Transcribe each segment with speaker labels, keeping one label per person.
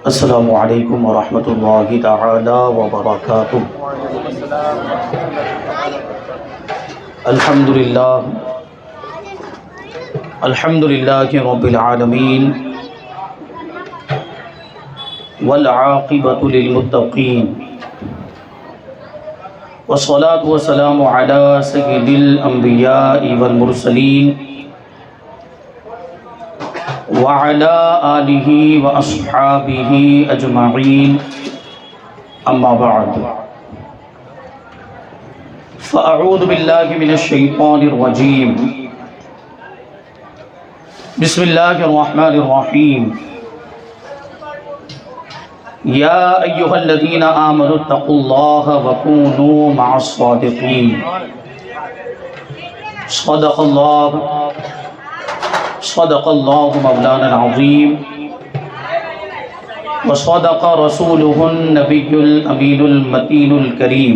Speaker 1: السلام علیکم ورحمۃ اللہ تعالی وبرکاتہ۔ الحمد للہ رب العالمین والعاقبۃ للمتقین والصلاة والسلام علی سید الانبیاء والمرسلین وعلى آلہ واصحابہ اجمعین، اما بعد فاعوذ باللہ من الشیطان الرجیم، بسم اللہ الرحمن الرحیم۔ یا ایہا الذین آمنوا اتقوا اللہ وکونوا مع الصادقین۔ صدق اللہ مولانا العظیم وصدق رسولہ النبی الامین المتین الکریم،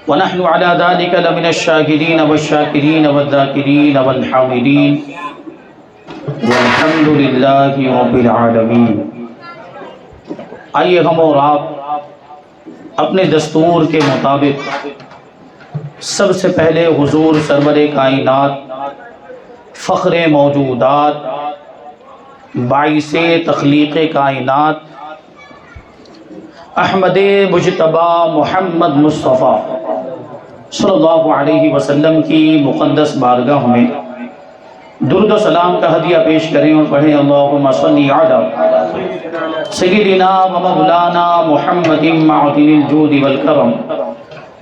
Speaker 1: ونحن على ذلك لمن الشاہدین والشاکرین والذاکرین والحامدین، والحمد للہ رب العالمین۔ آئیے ہم اور آپ اپنے دستور کے مطابق سب سے پہلے حضور سرور کائنات، فخر موجودات، باعث تخلیق کائنات، احمد مجتبی محمد مصطفیٰ صلی اللہ علیہ وسلم کی مقدس بارگاہ میں درود و سلام کا ہدیہ پیش کریں اور پڑھیں اللہم صلی علی سیدنا و مولانا محمد معدن الجود والکرم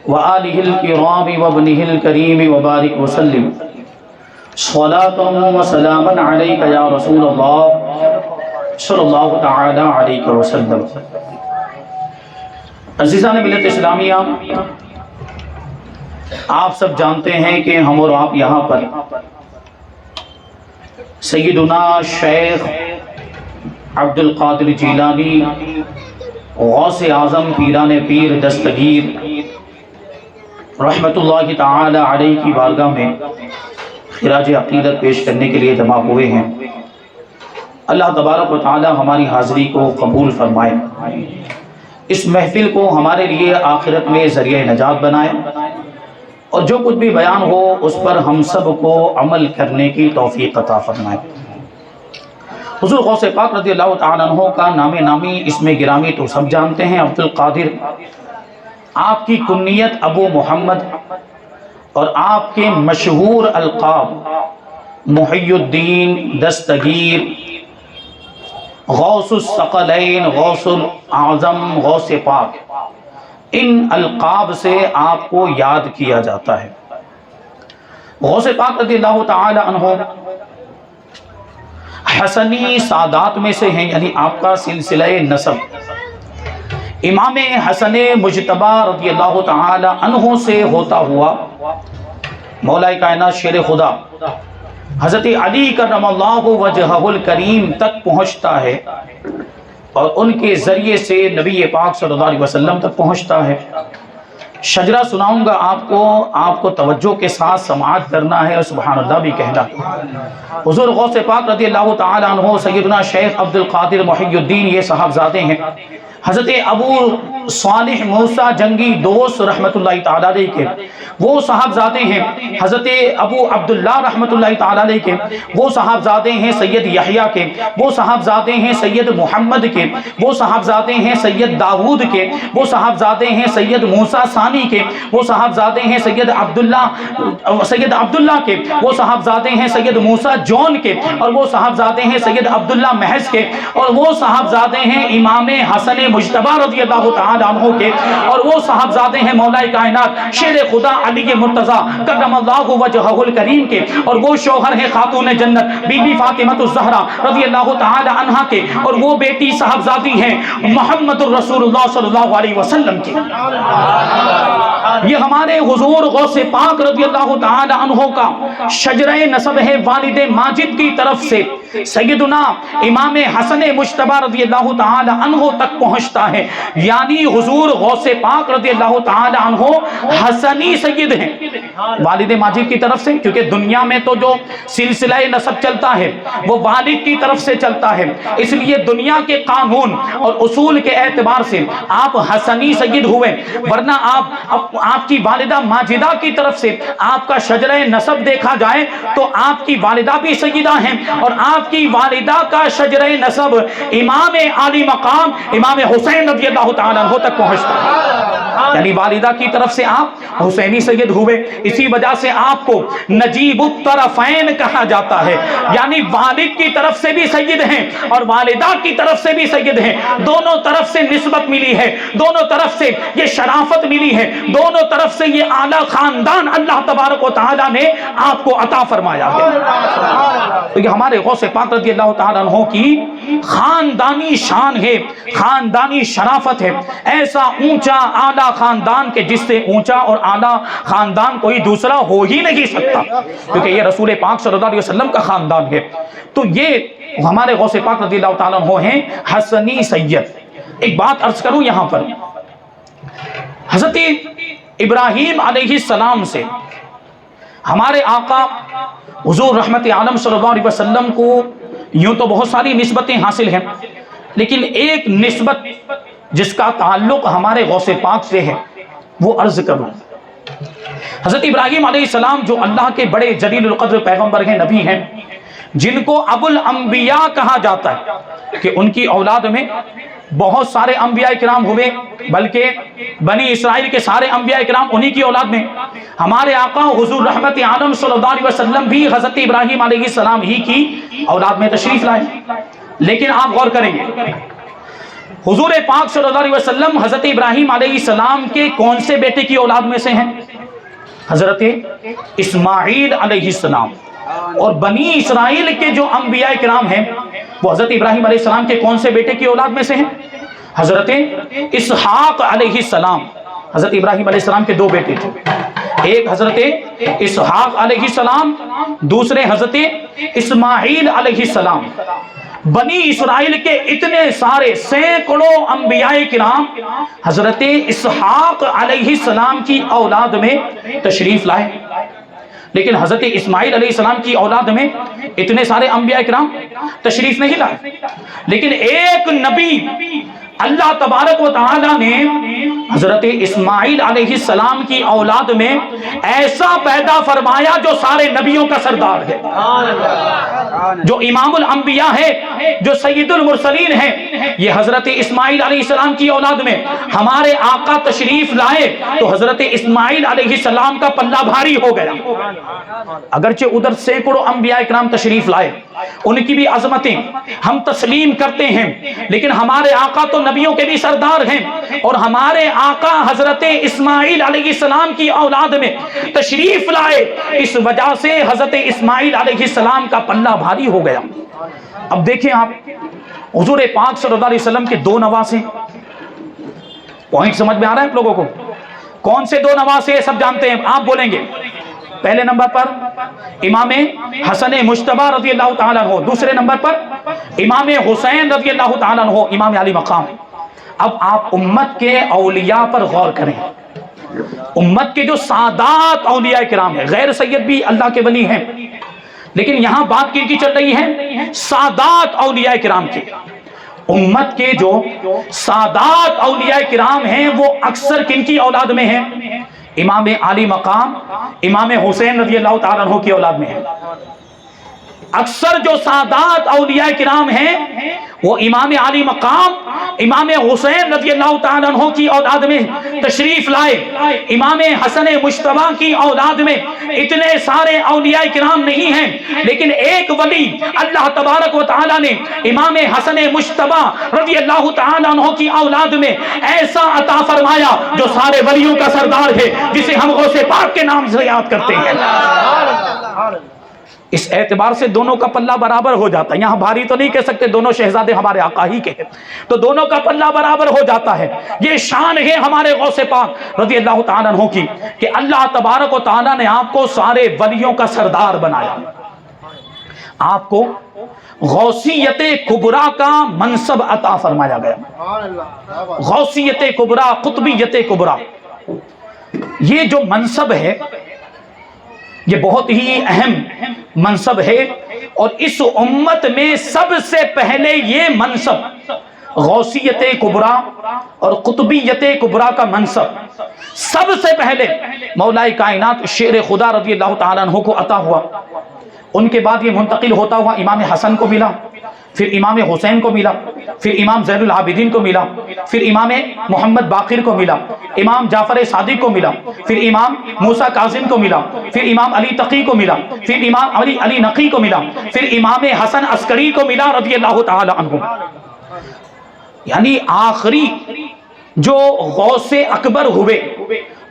Speaker 1: وآلہ الکرام وابنہ الکریم وبارک وسلم، صلاۃ و سلاما علیک یا رسول اللہ صلی اللہ تعالی علیہ وسلم۔ عزیزان ملت اسلامیہ، آپ سب جانتے ہیں کہ ہم اور آپ یہاں پر سیدنا شیخ عبد القادر جیلانی غوث اعظم پیران پیر دستگیر رحمت اللہ تعالی علیہ کی بارگاہ میں خراج عقیدت پیش کرنے کے لیے جمع ہوئے ہیں۔ اللہ تبارک و تعالی ہماری حاضری کو قبول فرمائے، اس محفل کو ہمارے لیے آخرت میں ذریعہ نجات بنائے، اور جو کچھ بھی بیان ہو اس پر ہم سب کو عمل کرنے کی توفیق عطا فرمائے۔ حضور غوث پاک رضی اللہ تعالیٰ عنہ کا نام نامی اسم گرامی تو سب جانتے ہیں، عبد القادر۔ آپ کی کنیت ابو محمد اور آپ کے مشہور القاب محی الدین، دستگیر، غوث الثقلین، غوث الاعظم، غوث پاک، ان القاب سے آپ کو یاد کیا جاتا ہے۔ غوث پاک رضی اللہ تعالی عنہ حسنی سادات میں سے ہیں، یعنی آپ کا سلسلہ نسب امام حسن مجتبی رضی اللہ تعالی عنہ سے ہوتا ہوا مولا کائنات شیر خدا حضرت علی کرم اللہ وجہہ الکریم تک پہنچتا ہے، اور ان کے ذریعے سے نبی پاک صلی اللہ علیہ وسلم تک پہنچتا ہے۔ شجرہ سناؤں گا آپ کو توجہ کے ساتھ سماعت کرنا ہے اور سبحان اللہ بھی کہنا۔ حضور غوث پاک رضی اللہ تعالی عنہ سیدنا شیخ عبد القادر محی الدین یہ صاحبزادے ہیں۔ حضرت ابو صالح موسیٰ جنگی دوست رحمت اللہ تعالی علیہ کے وہ صاحبزادے ہیں۔ حضرت ابو عبداللہ رحمت اللہ تعالی علیہ کے وہ صاحبزادے ہیں سید یحییٰ کے، وہ صاحبزادے ہیں سید محمد کے، وہ صاحبزادے ہیں سید داود کے، وہ صاحبزادے ہیں سید موسیٰ ثانی کے، وہ صاحبزادے ہیں سید عبداللہ کے، وہ صاحبزادے ہیں سید موسیٰ جون کے، اور وہ صاحبزادے ہیں سید عبداللہ محض کے، اور وہ صاحبزادے ہیں امام حسن مجتبی رضی اللہ تعالی عنہ کے، اور وہ صاحبزادے ہیں مولا کائنات شیر خدا علی مرتضیٰ کرم اللہ وجہہ الکریم کے، اور وہ شوہر ہیں خاتون جنت بی بی فاطمہ الزہرا رضی اللہ تعالی عنہا کے، اور وہ بیٹی صاحبزادی ہیں محمد الرسول اللہ صلی اللہ علیہ وسلم کی۔ یہ ہمارے حضور غوث پاک رضی اللہ تعالی عنہ کا شجرہ نسب ہے، والد ماجد کی طرف سے سیدنا امام حسن مجتبی رضی اللہ تعالی عنہ تک پہنچتا ہے، یعنی حضور غوث پاک رضی اللہ تعالی عنہ حسنی سید ہیں والد ماجد کی طرف سے، کیونکہ دنیا میں تو جو سلسلہ نسب چلتا ہے وہ والد کی طرف سے چلتا ہے، اس لیے دنیا کے قانون اور اصول کے اعتبار سے آپ حسنی سید ہوئے، ورنہ آپ کی والدہ ماجدہ کی طرف سے آپ کا شجرہ نسب دیکھا جائے تو آپ کی والدہ بھی سیدہ ہیں، اور آپ کی والدہ کا شجرہ نسب امام عالی مقام امام حسین رضی اللہ تعالیٰ عنہ تک پہنچتا ہے، یعنی والدہ کی طرف سے آپ حسینی سید ہوئے، اسی وجہ سے آپ کو نجیب الطرفین کہا جاتا ہے، یعنی والد کی طرف سے بھی سید ہیں اور والدہ کی طرف سے بھی سید ہیں، دونوں طرف سے نسبت ملی ہے، دونوں طرف سے یہ شرافت ملی ہے، دونوں طرف سے یہ اعلیٰ خاندان اللہ تبارک و تعالیٰ نے آپ کو عطا فرمایا ہے۔ تو یہ ہمارے غوث پاک رضی اللہ تعالیٰ عنہ کی خاندانی شان ہے، خاندانی شرافت ہے، ایسا اونچا اعلیٰ خاندان کہ جس سے اونچا اور اعلیٰ خاندان کوئی دوسرا ہو ہی نہیں سکتا، کیونکہ یہ رسول پاک صلی اللہ علیہ وسلم کا خاندان ہے۔ تو یہ ہمارے غوث پاک رضی اللہ تعالیٰ عنہ ہیں حسنی سید۔ ایک بات عرض کروں یہاں پر، حضرت ابراہیم علیہ السلام سے ہمارے آقا حضور رحمت عالم صلی اللہ علیہ وسلم کو یوں تو بہت ساری نسبتیں حاصل ہیں، لیکن ایک نسبت جس کا تعلق ہمارے غوث پاک سے ہے وہ عرض کروں۔ حضرت ابراہیم علیہ السلام جو اللہ کے بڑے جلیل القدر پیغمبر ہیں، نبی ہیں، جن کو ابو الانبیاء کہا جاتا ہے کہ ان کی اولاد میں بہت سارے انبیاء کرام ہوئے، بلکہ بنی اسرائیل کے سارے انبیاء کرام انہی کی اولاد میں، ہمارے آقا حضور رحمت عالم صلی اللہ علیہ وسلم بھی حضرت ابراہیم علیہ السلام ہی کی اولاد میں تشریف لائے۔ لیکن آپ غور کریں گے، حضور پاک صلی اللہ علیہ وسلم حضرت ابراہیم علیہ السلام کے کون سے بیٹے کی اولاد میں سے ہیں؟ حضرت اسماعیل علیہ السلام۔ اور بنی اسرائیل کے جو انبیاء کرام ہیں وہ حضرت ابراہیم علیہ السلام کے کون سے بیٹے کی اولاد میں سے ہیں؟ حضرت اسحاق علیہ السلام۔ حضرت ابراہیم علیہ السلام کے دو بیٹے تھے، ایک حضرت اسحاق علیہ السلام، دوسرے حضرت اسماعیل علیہ السلام۔ بنی اسرائیل کے اتنے سارے سینکڑوں انبیاء کرام حضرت اسحاق علیہ السلام کی اولاد میں تشریف لائے، لیکن حضرت اسماعیل علیہ السلام کی اولاد میں اتنے سارے انبیاء کرام تشریف نہیں لائے، لیکن ایک نبی اللہ تبارک و تعالی نے حضرت اسماعیل علیہ السلام کی اولاد میں ایسا پیدا فرمایا جو سارے نبیوں کا سردار ہے، جو امام الانبیاء ہے، جو سید المرسلین ہے۔ یہ حضرت اسماعیل علیہ السلام کی اولاد میں ہمارے آقا تشریف لائے تو حضرت اسماعیل علیہ السلام کا پلہ بھاری ہو گیا، اگرچہ ادھر سینکڑوں انبیاء کرام تشریف لائے، ان کی بھی عظمتیں ہم تسلیم کرتے ہیں، لیکن ہمارے آقا تو نبیوں کے بھی سردار ہیں، اور ہمارے آقا حضرت اسماعیل علیہ السلام کی اولاد میں تشریف لائے، اس وجہ سے حضرت اسماعیل علیہ السلام کا پلہ بھاری ہو گیا۔ اب دیکھیں آپ، حضور پاک صلی اللہ علیہ وسلم کے دو نواسے، پوائنٹ سمجھ میں آ رہا ہے آپ لوگوں کو؟ کون سے دو نواسے سب جانتے ہیں، آپ بولیں گے۔ پہلے نمبر پر امام حسن مجتبی رضی اللہ تعالیٰ عنہ، دوسرے نمبر پر امام حسین رضی اللہ تعالیٰ عنہ، امام علی مقام۔ اب آپ امت کے اولیاء پر غور کریں، امت کے جو سادات اولیاء کرام ہیں، غیر سید بھی اللہ کے ولی ہیں، لیکن یہاں بات کی چل رہی ہے سادات اولیاء کرام کی۔ امت کے جو سادات اولیاء کرام ہیں وہ اکثر کن کی اولاد میں ہیں؟ امام علی مقام امام حسین رضی اللہ تعالیٰ عنہ کی اولاد میں ہیں۔ اکثر جو سادات اولیاء کرام ہیں وہ امام علی مقام امام حسین رضی اللہ تعالیٰ عنہ کی اولاد میں تشریف لائے۔ امام حسن مجتبی کی اولاد میں اتنے سارے اولیاء کرام نہیں ہیں، لیکن ایک ولی اللہ تبارک و تعالیٰ نے امام حسن مجتبی رضی اللہ تعالیٰ عنہ کی اولاد میں ایسا عطا فرمایا جو سارے ولیوں کا سردار ہے، جسے ہم غوث پاک کے نام سے یاد کرتے ہیں۔ اس اعتبار سے دونوں کا پلہ برابر ہو جاتا ہے. یہاں بھاری تو نہیں کہہ سکتے دونوں شہزادے ہمارے آقا ہی کے ہیں, تو دونوں کا پلہ برابر ہو جاتا ہے. یہ شان ہے ہمارے غوث پاک رضی اللہ تعالیٰ عنہ کی کہ اللہ تبارک و تعالیٰ نے آپ کو سارے ولیوں کا سردار بنایا, آپ کو غوثیت کبریٰ کا منصب عطا فرمایا گیا. غوثیت کبریٰ, قطبیت کبریٰ, یہ جو منصب ہے یہ بہت ہی اہم منصب ہے, اور اس امت میں سب سے پہلے یہ منصب غوثیت کبریٰ اور قطبیت کبریٰ کا منصب سب سے پہلے مولا کائنات شیر خدا رضی اللہ تعالیٰ عنہ کو عطا ہوا. ان کے بعد یہ منتقل ہوتا ہوا امام حسن کو ملا, پھر امام حسین کو ملا, پھر امام زین العابدین کو ملا, پھر امام محمد باقر کو ملا, امام جعفر صادق کو ملا, پھر امام موسیٰ کاظم کو ملا, پھر امام علی تقی کو ملا, پھر امام علی نقی کو ملا, پھر امام حسن عسکری کو ملا رضی اللہ تعالی عنہ. یعنی آخری جو غوث اکبر ہوئے,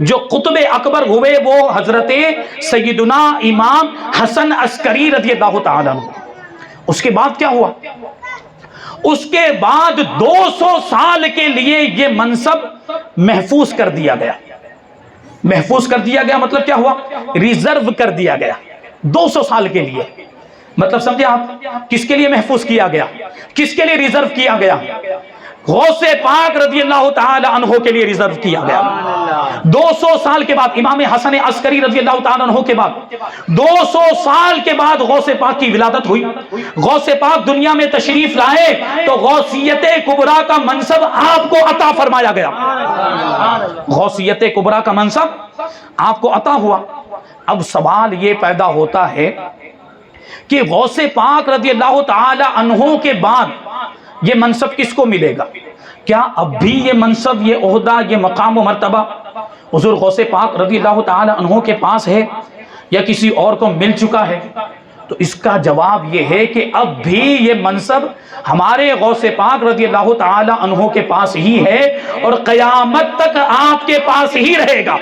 Speaker 1: جو قطب اکبر ہوئے, وہ حضرت سیدنا امام حسن عسکری رضی اللہ تعالی عنہ. اس کے بعد کیا ہوا؟ اس کے بعد 200 سال کے لیے یہ منصب محفوظ کر دیا گیا. محفوظ کر دیا گیا مطلب کیا ہوا؟ ریزرو کر دیا گیا 200 سال کے لیے. مطلب سمجھے آپ, کس کے لیے محفوظ کیا گیا, کس کے لیے ریزرو کیا گیا؟ غوث پاک رضی اللہ تعالی عنہ کے لیے ریزرو کیا گیا. 200 سال کے بعد امام حسن عسکری رضی اللہ تعالی عنہ کے بعد 200 سال کے بعد غوث پاک کی ولادت ہوئی. غوث پاک دنیا میں تشریف لائے تو غوثیت کبریٰ کا منصب آپ کو عطا فرمایا گیا. غوثیت کبریٰ کا منصب آپ کو عطا ہوا. اب سوال یہ پیدا ہوتا ہے کہ غوث پاک رضی اللہ تعالی عنہ کے بعد یہ منصب کس کو ملے گا؟ کیا اب بھی یہ منصب, یہ عہدہ, یہ مقام و مرتبہ حضور غوث پاک رضی اللہ تعالی عنہ کے پاس ہے یا کسی اور کو مل چکا ہے؟ تو اس کا جواب یہ ہے کہ اب بھی یہ منصب ہمارے غوث پاک رضی اللہ تعالی عنہ کے پاس ہی ہے, اور قیامت تک آپ کے پاس ہی رہے گا.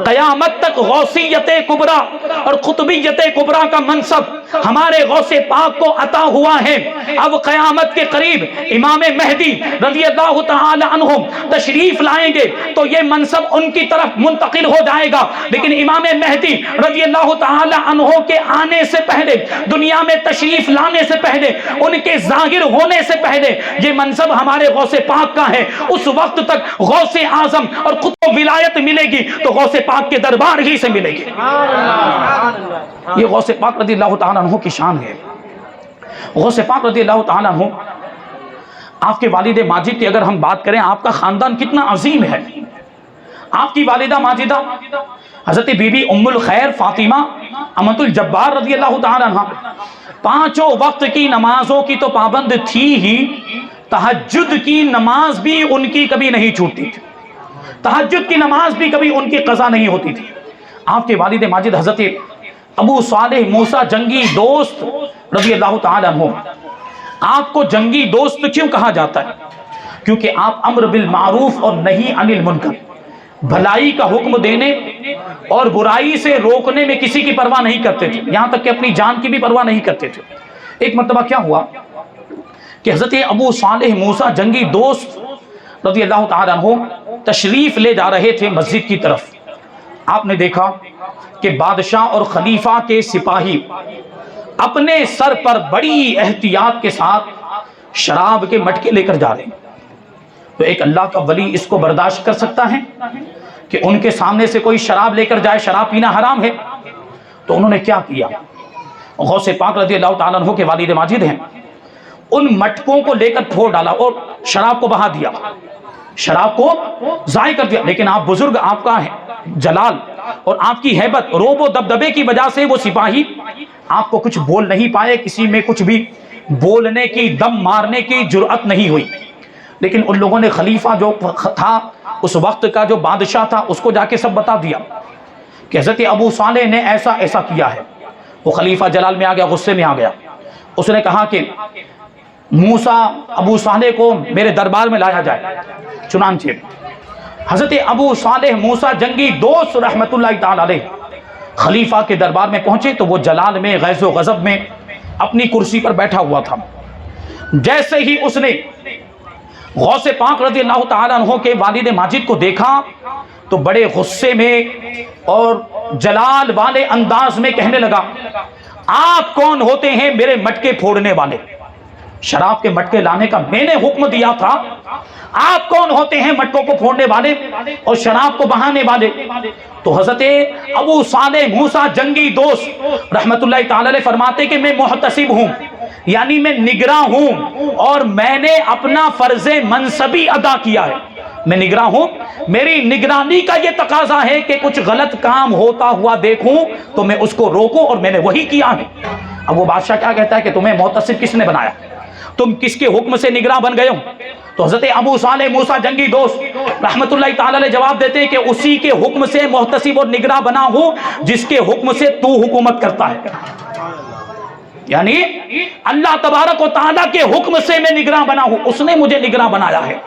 Speaker 1: قیامت تک غوثیت کبریٰ اور قطبیت کبریٰ کا منصب ہمارے غوث پاک کو عطا ہوا ہے. اب قیامت کے قریب امام مہدی رضی اللہ تعالی عنہ تشریف لائیں گے تو یہ منصب ان کی طرف منتقل ہو جائے گا. لیکن امام مہدی رضی اللہ تعالی عنہ کے آنے سے پہلے, دنیا میں تشریف لانے سے پہلے, ان کے ظاہر ہونے سے پہلے یہ منصب ہمارے غوث پاک کا ہے. اس وقت تک غوث اعظم اور قطب ولایت ملے گی تو غوث پاک کے دربار ہی سے ملے گی. یہ غوث پاک رضی اللہ تعالیٰ عنہ کی شان ہے. غوث پاک رضی اللہ تعالیٰ عنہ, آپ کے والد ماجد کی اگر ہم بات کریں, آپ کا خاندان کتنا عظیم ہے. آپ کی والدہ ماجدہ حضرت بی بی ام الخیر فاطمہ امۃ الجبار رضی اللہ تعالیٰ عنہ 5 وقت کی نمازوں کی تو پابند تھی ہی, تہجد کی نماز بھی ان کی کبھی نہیں چھوٹتی تھی. تہجد کی نماز بھی کبھی ان کی قضا نہیں ہوتی تھی. آپ کے والد ماجد حضرت ابو صالح موسیٰ جنگی دوست رضی اللہ تعالیٰ عنہ, آپ کو جنگی دوست کیوں کہا جاتا ہے؟ کیونکہ آپ امر بالمعروف اور نہی عن المنکر, بھلائی کا حکم دینے اور برائی سے روکنے میں کسی کی پرواہ نہیں کرتے تھے, یہاں تک کہ اپنی جان کی بھی پرواہ نہیں کرتے تھے. ایک مرتبہ کیا ہوا کہ حضرت ابو صالح موسیٰ جنگی دوست رضی اللہ تعالیٰ عنہ تشریف لے جا رہے تھے مسجد کی طرف. آپ نے دیکھا کہ بادشاہ اور خلیفہ کے سپاہی اپنے سر پر بڑی احتیاط کے ساتھ شراب کے مٹکے لے کر جا رہے ہیں. تو ایک اللہ کا ولی اس کو برداشت کر سکتا ہے کہ ان کے سامنے سے کوئی شراب لے کر جائے؟ شراب پینا حرام ہے. تو انہوں نے کیا کیا؟ غوث پاک رضی اللہ تعالیٰ عنہ کے والد ماجد ہیں, ان مٹکوں کو لے کر پھوڑ ڈالا اور شراب کو بہا دیا, شراب کو ضائع کر دیا. لیکن آپ بزرگ, آپ کا جلال اور آپ کی ہیبت, روب و دبدبے کی وجہ سے وہ سپاہی آپ کو کچھ بول نہیں پائے, کسی میں کچھ بھی بولنے کی, دم مارنے کی جرأت نہیں ہوئی. لیکن ان لوگوں نے خلیفہ جو تھا اس وقت کا, جو بادشاہ تھا, اس کو جا کے سب بتا دیا کہ حضرت ابو صالح نے ایسا ایسا کیا ہے. وہ خلیفہ جلال میں آ گیا, غصے میں آ گیا. اس نے کہا کہ موسیٰ ابو صالح کو میرے دربار میں لایا جائے. چنانچہ حضرت ابو صالح موسیٰ جنگی دوست رحمت اللہ تعالی علیہ خلیفہ کے دربار میں پہنچے تو وہ جلال میں غیظ و غضب میں اپنی کرسی پر بیٹھا ہوا تھا۔ جیسے ہی اس نے غوث پاک رضی اللہ تعالیٰ عنہ کے والد ماجد کو دیکھا تو بڑے غصے میں اور جلال والے انداز میں کہنے لگا، آپ کون ہوتے ہیں میرے مٹکے پھوڑنے والے؟ شراب کے مٹکے لانے کا میں نے حکم دیا تھا، آپ کون ہوتے ہیں مٹکوں کو پھوڑنے والے اور شراب کو بہانے والے؟ تو حضرت ابو صالح موسیٰ جنگی دوست رحمت اللہ تعالی علیہ فرماتے کہ میں محتسب ہوں، یعنی میں نگراں ہوں اور میں نے اپنا فرض منصبی ادا کیا ہے، میں نگراں ہوں، میری نگرانی کا یہ تقاضا ہے کہ کچھ غلط کام ہوتا ہوا دیکھوں تو میں اس کو روکوں، اور میں نے وہی کیا ہے۔ اب وہ بادشاہ کیا کہتا ہے کہ تمہیں محتسب کس نے بنایا؟ تم کس کے حکم سے نگراں بن گئے ہو؟ تو حضرت ابو صالح موسیٰ جنگی دوست رحمت اللہ تعالی علیہ جواب دیتے ہیں کہ اسی کے حکم سے محتسب اور نگراں بنا ہوں جس کے حکم سے تو حکومت کرتا ہے، یعنی اللہ تبارک و تعالیٰ کے حکم سے میں نگراں بنا ہوں، اس نے مجھے نگراں بنایا ہے،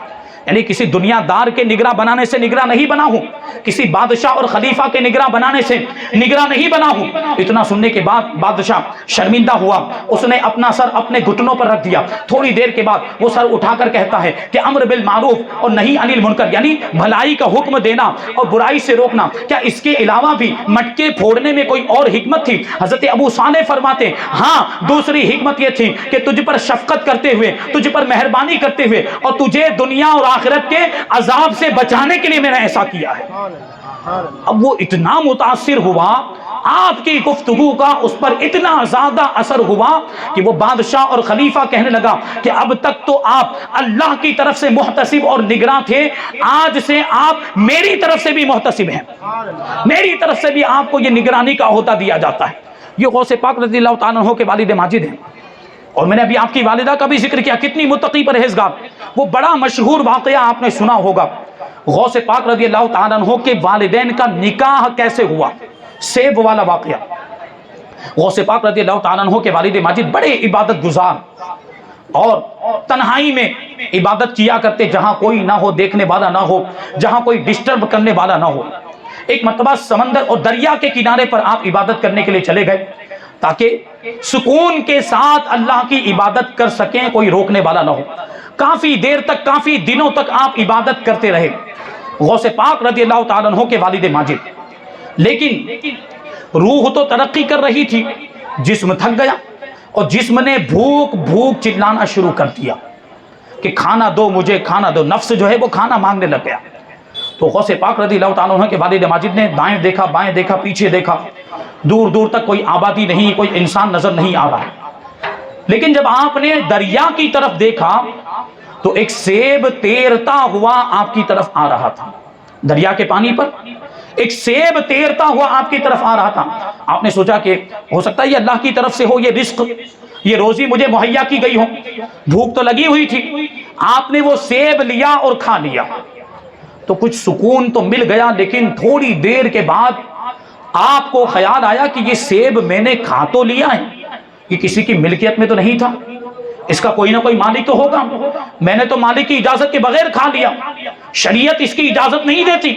Speaker 1: یعنی کسی دنیا دار کے نگراں بنانے سے نگراں نہیں بنا ہوں، کسی بادشاہ اور خلیفہ کے نگراں بنانے سے نگراں نہیں بنا ہوں۔ اتنا سننے کے بعد بادشاہ شرمندہ ہوا، اس نے اپنا سر اپنے گھٹنوں پر رکھ دیا۔ تھوڑی دیر کے بعد وہ سر اٹھا کر کہتا ہے کہ امر بالمعروف اور نہی عن المنکر، یعنی بھلائی کا حکم دینا اور برائی سے روکنا، کیا اس کے علاوہ بھی مٹکے پھوڑنے میں کوئی اور حکمت تھی؟ حضرت ابو صالح فرماتے ہاں، دوسری حکمت یہ تھی کہ تجھ پر شفقت کرتے ہوئے، تجھ پر مہربانی کرتے ہوئے اور تجھے دنیا اور آخرت کے عذاب سے بچانے کے لیے میں نے ایسا کیا ہے۔ اب وہ اتنا متاثر ہوا، آپ کی گفتگو کا اس پر اتنا زیادہ اثر ہوا کہ وہ بادشاہ اور خلیفہ کہنے لگا کہ اب تک تو آپ اللہ کی طرف سے محتسب اور نگراں تھے، آج سے آپ میری طرف سے بھی محتسب ہیں، میری طرف سے بھی آپ کو یہ نگرانی کا عہدہ دیا جاتا ہے۔ یہ غوث پاک رضی اللہ تعالیٰ عنہ کے والد ماجد ہیں، اور میں نے ابھی آپ کی والدہ کا بھی ذکر کیا، کتنی متقی پرہیزگار۔ وہ بڑا مشہور واقعہ آپ نے سنا ہوگا، غوث پاک رضی اللہ تعالیٰ عنہ کے والدین کا نکاح کیسے ہوا، سیب والا واقعہ۔ غوث پاک رضی اللہ تعالیٰ عنہ کے والد ماجد بڑے عبادت گزار اور تنہائی میں عبادت کیا کرتے، جہاں کوئی نہ ہو، دیکھنے والا نہ ہو، جہاں کوئی ڈسٹرب کرنے والا نہ ہو۔ ایک مرتبہ سمندر اور دریا کے کنارے پر آپ عبادت کرنے کے لیے چلے گئے تاکہ سکون کے ساتھ اللہ کی عبادت کر سکیں، کوئی روکنے والا نہ ہو۔ کافی دیر تک، کافی دنوں تک آپ عبادت کرتے رہے، غوث پاک رضی اللہ تعالیٰ عنہ کے والد ماجد۔ لیکن روح تو ترقی کر رہی تھی، جسم تھک گیا، اور جسم نے بھوک بھوک چلانا شروع کر دیا کہ کھانا دو مجھے، کھانا دو۔ نفس جو ہے وہ کھانا مانگنے لگ گیا۔ تو غوث پاک رضی اللہ تعالیٰ عنہ کے والد ماجد نے دائیں دیکھا، بائیں دیکھا، پیچھے دیکھا، دور دور تک کوئی آبادی نہیں، کوئی انسان نظر نہیں آ رہا۔ لیکن جب آپ نے دریا کی طرف دیکھا تو ایک سیب تیرتا ہوا آپ کی طرف آ رہا تھا، دریا کے پانی پر ایک سیب تیرتا ہوا آپ کی طرف آ رہا تھا۔ آپ نے سوچا کہ ہو سکتا ہے یہ اللہ کی طرف سے ہو، یہ رزق، یہ روزی مجھے مہیا کی گئی ہو، بھوک تو لگی ہوئی تھی۔ آپ نے وہ سیب لیا اور کھا لیا تو کچھ سکون تو مل گیا، لیکن تھوڑی دیر کے بعد آپ کو خیال آیا کہ یہ سیب میں نے کھا تو لیا ہے، یہ کسی کی ملکیت میں تو نہیں تھا، اس کا کوئی نہ کوئی مالک تو ہوگا، میں نے تو مالک کی اجازت کے بغیر کھا لیا۔ شریعت اس کی اجازت نہیں دیتی،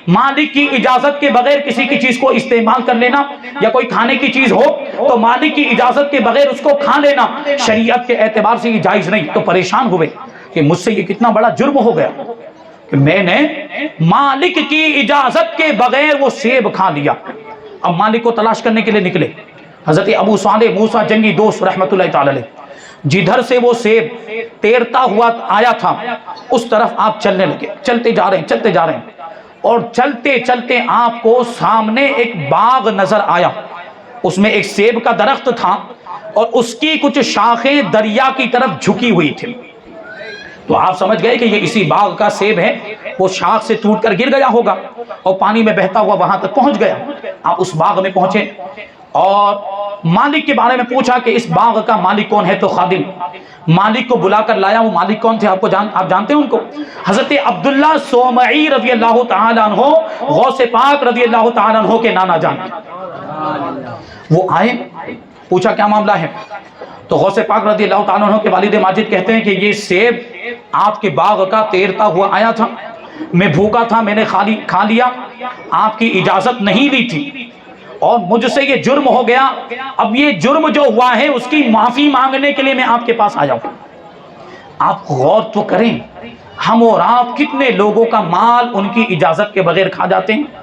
Speaker 1: مالک کی اجازت کے بغیر کسی کی چیز کو استعمال کر لینا، یا کوئی کھانے کی چیز ہو تو مالک کی اجازت کے بغیر اس کو کھا لینا شریعت کے اعتبار سے یہ جائز نہیں۔ تو پریشان ہوئے کہ مجھ سے یہ کتنا بڑا جرم ہو گیا کہ میں نے مالک کی اجازت کے بغیر وہ سیب کھا لیا۔ اب مالک کو تلاش کرنے کے لیے نکلے۔ حضرت ابو صالح موسیٰ جنگی دوست رحمت اللہ تعالی علیہ، جدھر سے وہ سیب تیرتا ہوا آیا تھا اس طرف آپ چلنے لگے، چلتے جا رہے ہیں، چلتے جا رہے ہیں، اور چلتے چلتے آپ کو سامنے ایک باغ نظر آیا۔ اس میں ایک سیب کا درخت تھا اور اس کی کچھ شاخیں دریا کی طرف جھکی ہوئی تھی۔ تو آپ سمجھ گئے کہ یہ اسی باغ کا سیب ہے، وہ شاخ سے ٹوٹ کر گر گیا ہوگا اور پانی میں بہتا ہوا وہاں تک پہنچ گیا۔ آپ اس باغ میں پہنچے اور مالک کے بارے میں پوچھا کہ اس باغ کا مالک کون ہے، تو خادم مالک کو بلا کر لایا۔ وہ مالک کون تھے آپ جانتے ہیں ان کو؟ حضرت عبداللہ صومعی رضی اللہ تعالیٰ عنہ، غوث پاک رضی اللہ تعالیٰ عنہ کے نانا جان۔ وہ آئے، پوچھا کیا معاملہ ہے؟ تو غوث پاک رضی اللہ تعالیٰ عنہ کے والد ماجد کہتے ہیں کہ یہ سیب آپ کے باغ کا تیرتا ہوا آیا تھا، میں بھوکا تھا، میں نے کھا لیا، آپ کی اجازت نہیں لی تھی، اور مجھ سے یہ جرم ہو گیا، اب یہ جرم جو ہوا ہے اس کی معافی مانگنے کے لیے میں آپ کے پاس آیا ہوں۔ آپ غور تو کریں، ہم اور آپ کتنے لوگوں کا مال ان کی اجازت کے بغیر کھا جاتے ہیں۔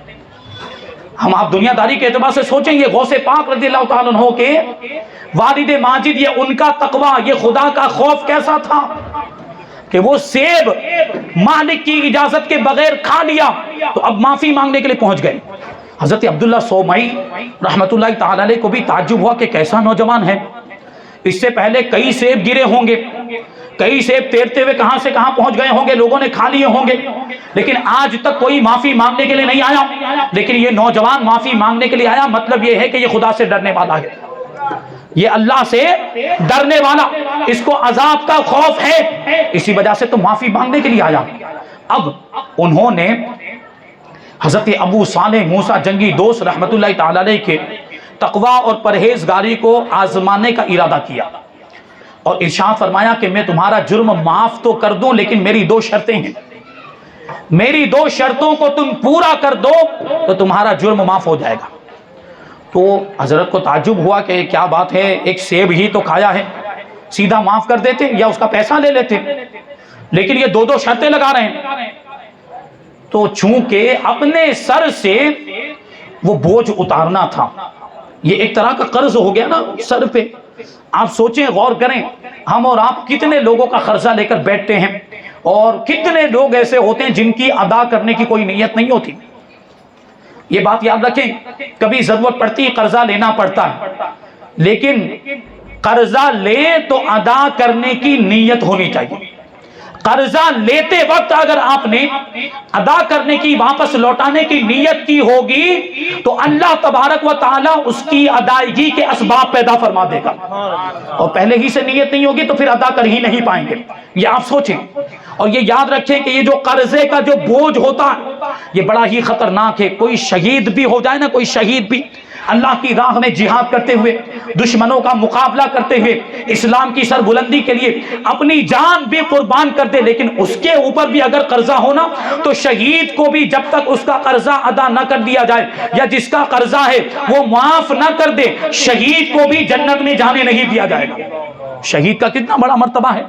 Speaker 1: ہم آپ دنیا داری کے اعتبار سے سوچیں، یہ غوث پاک رضی اللہ تعالیٰ عنہ کے والد ماجد، یہ ان کا تقویٰ، یہ خدا کا خوف کیسا تھا کہ وہ سیب مالک کی اجازت کے بغیر کھا لیا، تو اب معافی مانگنے کے لیے پہنچ گئے۔ حضرت عبداللہ صومعی رحمۃ اللہ تعالیٰ علیہ کو بھی تعجب ہوا کہ کیسا نوجوان ہے، اس سے پہلے کئی سیب گرے ہوں گے، کئی سیب تیرتے ہوئے کہاں سے کہاں پہنچ گئے ہوں گے، لوگوں نے کھا لیے ہوں گے، لیکن آج تک کوئی معافی مانگنے کے لیے نہیں آیا۔ لیکن یہ نوجوان معافی مانگنے کے لیے آیا، مطلب یہ ہے کہ یہ خدا سے ڈرنے والا ہے، یہ اللہ سے ڈرنے والا، اس کو عذاب کا خوف ہے، اسی وجہ سے تو معافی مانگنے کے لیے آیا۔ اب انہوں نے حضرت ابو صالح موسیٰ جنگی دوست رحمت اللہ تعالی علیہ کے تقویٰ اور پرہیزگاری کو آزمانے کا ارادہ کیا، اور ارشاد فرمایا کہ میں تمہارا جرم معاف تو کر دوں، لیکن میری دو شرطیں ہیں، میری دو شرطوں کو تم پورا کر دو تو تمہارا جرم معاف ہو جائے گا۔ تو حضرت کو تعجب ہوا کہ کیا بات ہے، ایک سیب ہی تو کھایا ہے، سیدھا معاف کر دیتے یا اس کا پیسہ لے لیتے، لیکن یہ دو شرطیں لگا رہے ہیں۔ تو چونکہ اپنے سر سے وہ بوجھ اتارنا تھا، یہ ایک طرح کا قرض ہو گیا نا سر پہ۔ آپ سوچیں، غور کریں، ہم اور آپ کتنے لوگوں کا قرضہ لے کر بیٹھتے ہیں، اور کتنے لوگ ایسے ہوتے ہیں جن کی ادا کرنے کی کوئی نیت نہیں ہوتی۔ یہ بات یاد رکھیں، کبھی ضرورت پڑتی قرضہ لینا پڑتا ہے، لیکن قرضہ لے تو ادا کرنے کی نیت ہونی چاہیے۔ قرضہ لیتے وقت اگر آپ نے ادا کرنے کی، واپس لوٹانے کی نیت کی ہوگی تو اللہ تبارک و تعالی اس کی ادائیگی کے اسباب پیدا فرما دے گا، اور پہلے ہی سے نیت نہیں ہوگی تو پھر ادا کر ہی نہیں پائیں گے۔ یہ آپ سوچیں، اور یہ یاد رکھیں کہ یہ جو قرضے کا جو بوجھ ہوتا ہے یہ بڑا ہی خطرناک ہے۔ کوئی شہید بھی ہو جائے نا، کوئی شہید بھی اللہ کی راہ میں جہاد کرتے ہوئے، دشمنوں کا مقابلہ کرتے ہوئے، اسلام کی سربلندی کے لیے اپنی جان بھی قربان کر دے، لیکن اس کے اوپر بھی اگر قرضہ ہونا تو شہید کو بھی جب تک اس کا قرضہ ادا نہ کر دیا جائے، یا جس کا قرضہ ہے وہ معاف نہ کر دے، شہید کو بھی جنت میں جانے نہیں دیا جائے گا۔ شہید کا کتنا بڑا مرتبہ ہے،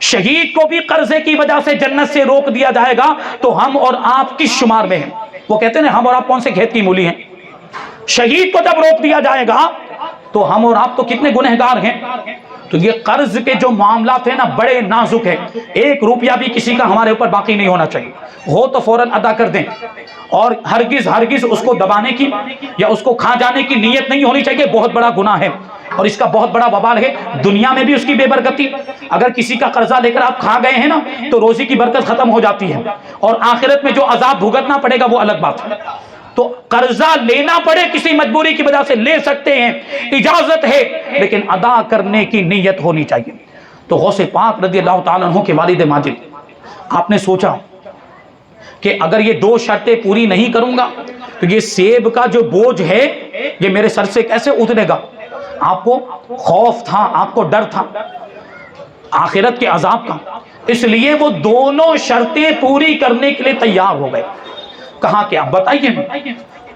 Speaker 1: شہید کو بھی قرضے کی وجہ سے جنت سے روک دیا جائے گا، تو ہم اور آپ کس شمار میں ہیں؟ وہ کہتے ہیں ہم اور آپ کون سے کھیت کی مولی ہیں؟ شہید کو جب روک دیا جائے گا تو ہم اور آپ تو کتنے گنہگار ہیں۔ تو یہ قرض کے جو معاملات ہیں نا بڑے نازک ہیں، ایک روپیہ بھی کسی کا ہمارے اوپر باقی نہیں ہونا چاہیے، ہو تو فوراً ادا کر دیں، اور ہرگز اس کو دبانے کی یا اس کو کھا جانے کی نیت نہیں ہونی چاہیے، بہت بڑا گناہ ہے، اور اس کا بہت بڑا وبال ہے، دنیا میں بھی اس کی بے برکتی۔ اگر کسی کا قرضہ لے کر آپ کھا گئے ہیں نا تو روزی کی برکت ختم ہو جاتی ہے، اور آخرت میں جو عذاب بھگتنا پڑے گا وہ الگ بات ہے۔ تو قرضہ لینا پڑے کسی مجبوری کی وجہ سے لے سکتے ہیں، اجازت ہے، لیکن ادا کرنے کی نیت ہونی چاہیے۔ تو غوث پاک رضی اللہ تعالیٰ عنہ کے والد ماجد، آپ نے سوچا کہ اگر یہ دو شرطیں پوری نہیں کروں گا تو یہ سیب کا جو بوجھ ہے یہ میرے سر سے کیسے اترے گا؟ آپ کو خوف تھا، آپ کو ڈر تھا آخرت کے عذاب کا، اس لیے وہ دونوں شرطیں پوری کرنے کے لیے تیار ہو گئے۔ کہا کہ آپ بتائیے،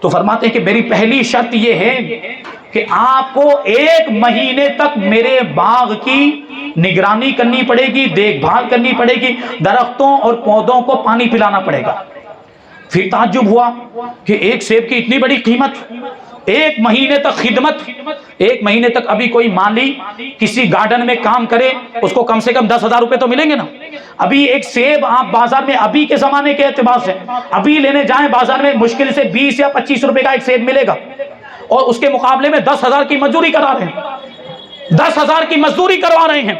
Speaker 1: تو فرماتے ہیں کہ میری پہلی شرط یہ ہے کہ آپ کو 1 مہینے تک میرے باغ کی نگرانی کرنی پڑے گی، دیکھ بھال کرنی پڑے گی، درختوں اور پودوں کو پانی پلانا پڑے گا۔ پھر تعجب ہوا کہ ایک سیب کی اتنی بڑی قیمت، 1 مہینے تک خدمت، 1 مہینے تک ابھی کوئی مالی کسی گارڈن میں کام کرے اس کو کم سے کم 10,000 روپے تو ملیں گے نا۔ ابھی ایک سیب آپ بازار میں ابھی کے زمانے کے اعتبار سے ابھی لینے جائیں بازار میں مشکل سے 20 یا 25 روپے کا ایک سیب ملے گا، اور اس کے مقابلے میں 10,000 کی مزدوری کرا رہے ہیں، 10,000 کی مزدوری کروا رہے ہیں،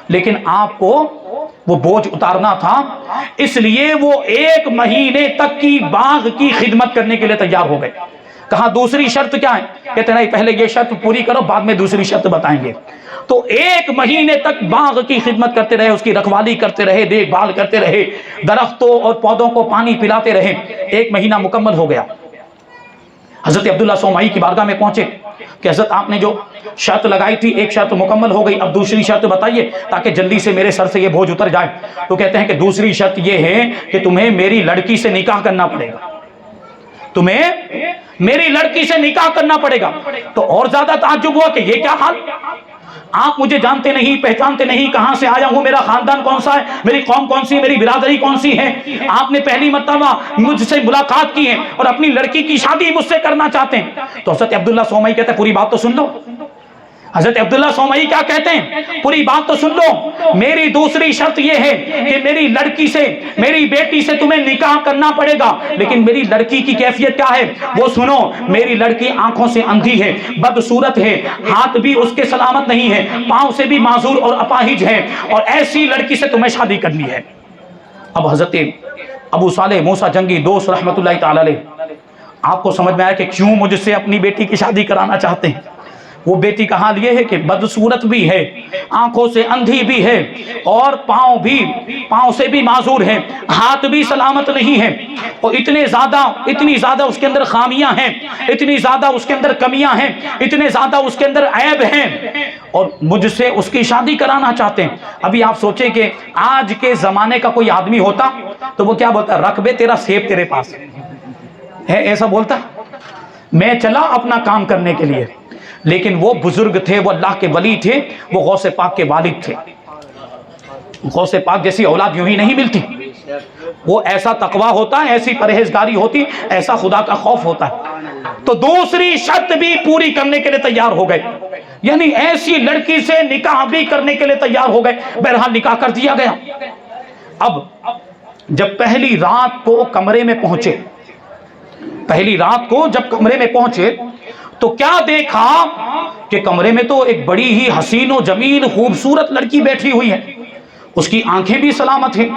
Speaker 1: لیکن آپ کو وہ بوجھ اتارنا تھا، اس لیے وہ 1 مہینے تک کی باغ کی خدمت کرنے کے لیے تیار ہو گئے۔ کہا دوسری شرط کیا ہے؟ کہتے نہیں پہلے یہ شرط پوری کرو بعد میں دوسری شرط بتائیں گے۔ تو 1 مہینے تک باغ کی خدمت کرتے رہے، اس کی رکھوالی کرتے رہے، دیکھ بھال کرتے رہے، درختوں اور پودوں کو پانی پلاتے رہے۔ 1 مہینہ مکمل ہو گیا، حضرت عبداللہ صومعی کی بارگاہ میں پہنچے کہ حضرت آپ نے جو شرط لگائی تھی ایک شرط مکمل ہو گئی، اب دوسری شرط بتائیے تاکہ جلدی سے میرے سر سے یہ بوجھ اتر جائے۔ تو کہتے ہیں کہ دوسری شرط یہ ہے کہ تمہیں میری لڑکی سے نکاح کرنا پڑے گا۔ تمہیں میری لڑکی سے نکاح کرنا پڑے گا۔ تو اور زیادہ تعجب ہوا کہ یہ کیا حال، آپ مجھے جانتے نہیں پہچانتے نہیں، کہاں سے آیا ہوں، میرا خاندان کون سا ہے، میری قوم کون سی، میری برادری کون سی ہے، آپ نے پہلی مرتبہ مجھ سے ملاقات کی ہے اور اپنی لڑکی کی شادی مجھ سے کرنا چاہتے ہیں۔ تو حضرت عبداللہ سومئی کہتے ہیں پوری بات تو سن لو۔ حضرت عبداللہ سومئی کیا کہتے ہیں، پوری بات تو سن لو، میری دوسری شرط یہ ہے کہ میری لڑکی سے، میری بیٹی سے تمہیں نکاح کرنا پڑے گا، لیکن میری لڑکی کی کیفیت کیا ہے وہ سنو۔ میری لڑکی آنکھوں سے اندھی ہے، بدصورت ہے، ہاتھ بھی اس کے سلامت نہیں ہے، پاؤں سے بھی معذور اور اپاہج ہے، اور ایسی لڑکی سے تمہیں شادی کرنی ہے۔ اب حضرت ابو صالح موسیٰ جنگی دوست رحمت اللہ تعالی علیہ، آپ کو سمجھ میں آیا کہ کیوں مجھ سے اپنی بیٹی کی شادی کرانا چاہتے ہیں۔ وہ بیٹی کا حال یہ ہے کہ بدصورت بھی ہے، آنکھوں سے اندھی بھی ہے، اور پاؤں سے بھی معذور ہے، ہاتھ بھی سلامت نہیں ہے، اور اتنی زیادہ اس کے اندر خامیاں ہیں، اتنی زیادہ اس کے اندر کمیاں ہیں، اتنے زیادہ اس کے اندر عیب ہیں، اور مجھ سے اس کی شادی کرانا چاہتے ہیں۔ ابھی آپ سوچیں کہ آج کے زمانے کا کوئی آدمی ہوتا تو وہ کیا بولتا، رکھ بے تیرا سیب تیرے پاس ہے، ایسا بولتا۔ میں چلا اپنا کام کرنے کے لیے، لیکن وہ بزرگ تھے، وہ اللہ کے ولی تھے، وہ غوث پاک کے والد تھے۔ غوث پاک جیسی اولاد یوں ہی نہیں ملتی، وہ ایسا تقویٰ ہوتا ہے، ایسی پرہیزگاری ہوتی، ایسا خدا کا خوف ہوتا ہے۔ تو دوسری شرط بھی پوری کرنے کے لیے تیار ہو گئے، یعنی ایسی لڑکی سے نکاح بھی کرنے کے لیے تیار ہو گئے۔ بہرحال نکاح کر دیا گیا۔ اب جب پہلی رات کو کمرے میں پہنچے، جب کمرے میں پہنچے تو کیا دیکھا کہ کمرے میں تو ایک بڑی ہی حسین و جمیل خوبصورت لڑکی بیٹھی ہوئی ہے، اس کی آنکھیں بھی سلامت ہیں،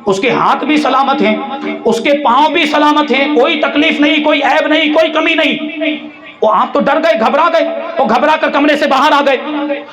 Speaker 1: اس کے ہاتھ بھی سلامت ہیں، اس کے پاؤں بھی سلامت ہیں، کوئی تکلیف نہیں، کوئی عیب نہیں، کوئی کمی نہیں۔ وہ آپ تو ڈر گئے، گھبرا گئے، اور گھبرا کر کمرے سے باہر آ گئے،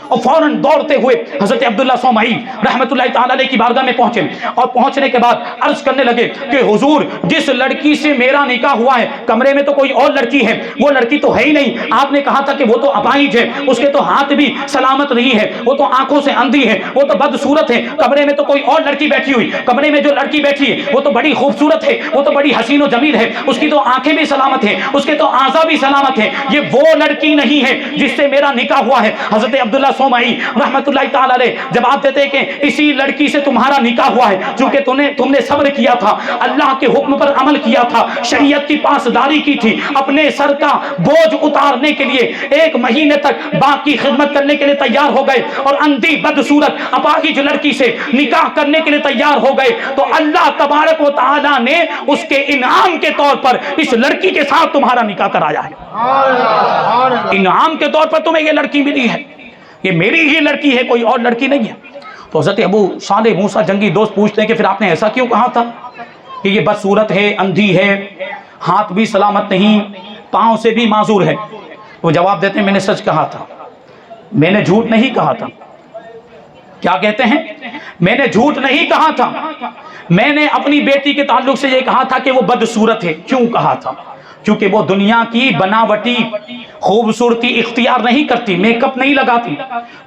Speaker 1: اور فوراً دوڑتے ہوئے حضرت عبداللہ سومئی رحمت اللہ تعالی علیہ کی بارگاہ میں پہنچے، اور پہنچنے کے بعد عرض کرنے لگے کہ حضور، جس لڑکی سے میرا نکاح ہوا ہے، کمرے میں تو کوئی اور لڑکی ہے، وہ لڑکی تو ہے ہی نہیں، آپ نے کہا تھا کہ وہ تو اپاہج ہے، اس کے تو ہاتھ بھی سلامت نہیں ہے، وہ تو آنکھوں سے اندھی ہے، وہ تو بدصورت ہے، کمرے میں تو کوئی اور لڑکی بیٹھی ہوئی، کمرے میں جو لڑکی بیٹھی ہے وہ تو بڑی خوبصورت ہے، وہ تو بڑی حسین و جمیل ہے، اس کی تو آنکھیں بھی سلامت ہیں، اس کے تو اعضاء بھی سلامت ہیں، یہ وہ لڑکی نہیں ہے جس سے میرا نکاح ہوا ہے۔ حضرت عبداللہ سومئی رحمت اللہ تعالی علیہ جواب دیتے ہیں کہ اسی لڑکی سے تمہارا نکاح ہوا ہے، چونکہ تم نے صبر کیا تھا، اللہ کے حکم پر عمل کیا تھا، شریعت کی پاسداری کی تھی، اپنے سر کا بوجھ اتارنے کے لیے 1 مہینے تک باپ کی خدمت کرنے کے لیے تیار ہو گئے، اور اندھی بدصورت اپاہج لڑکی سے نکاح کرنے کے لیے تیار ہو گئے، تو اللہ تبارک و تعالی نے اس کے انعام کے طور پر اس لڑکی کے ساتھ تمہارا نکاح کرایا ہے۔ انعام کے طور پر تمہیں یہ لڑکی ملی ہے، یہ میری ہی لڑکی ہے، کوئی اور لڑکی نہیں ہے۔ تو حضرت ابو صالح موسیٰ جنگی دوست پوچھتے ہیں کہ پھر آپ نے ایسا کیوں کہا تھا کہ یہ بدصورت ہے، اندھی ہے، ہاتھ بھی سلامت نہیں، پاؤں سے بھی معذور ہے؟ وہ جواب دیتے ہیں میں نے سچ کہا تھا، میں نے جھوٹ نہیں کہا تھا۔ کیا کہتے ہیں؟ میں نے جھوٹ نہیں کہا تھا، میں نے اپنی بیٹی کے تعلق سے یہ کہا تھا کہ وہ بدصورت ہے۔ کیوں کہا تھا؟ کیونکہ وہ دنیا کی بناوٹی خوبصورتی اختیار نہیں کرتی، میک اپ نہیں لگاتی،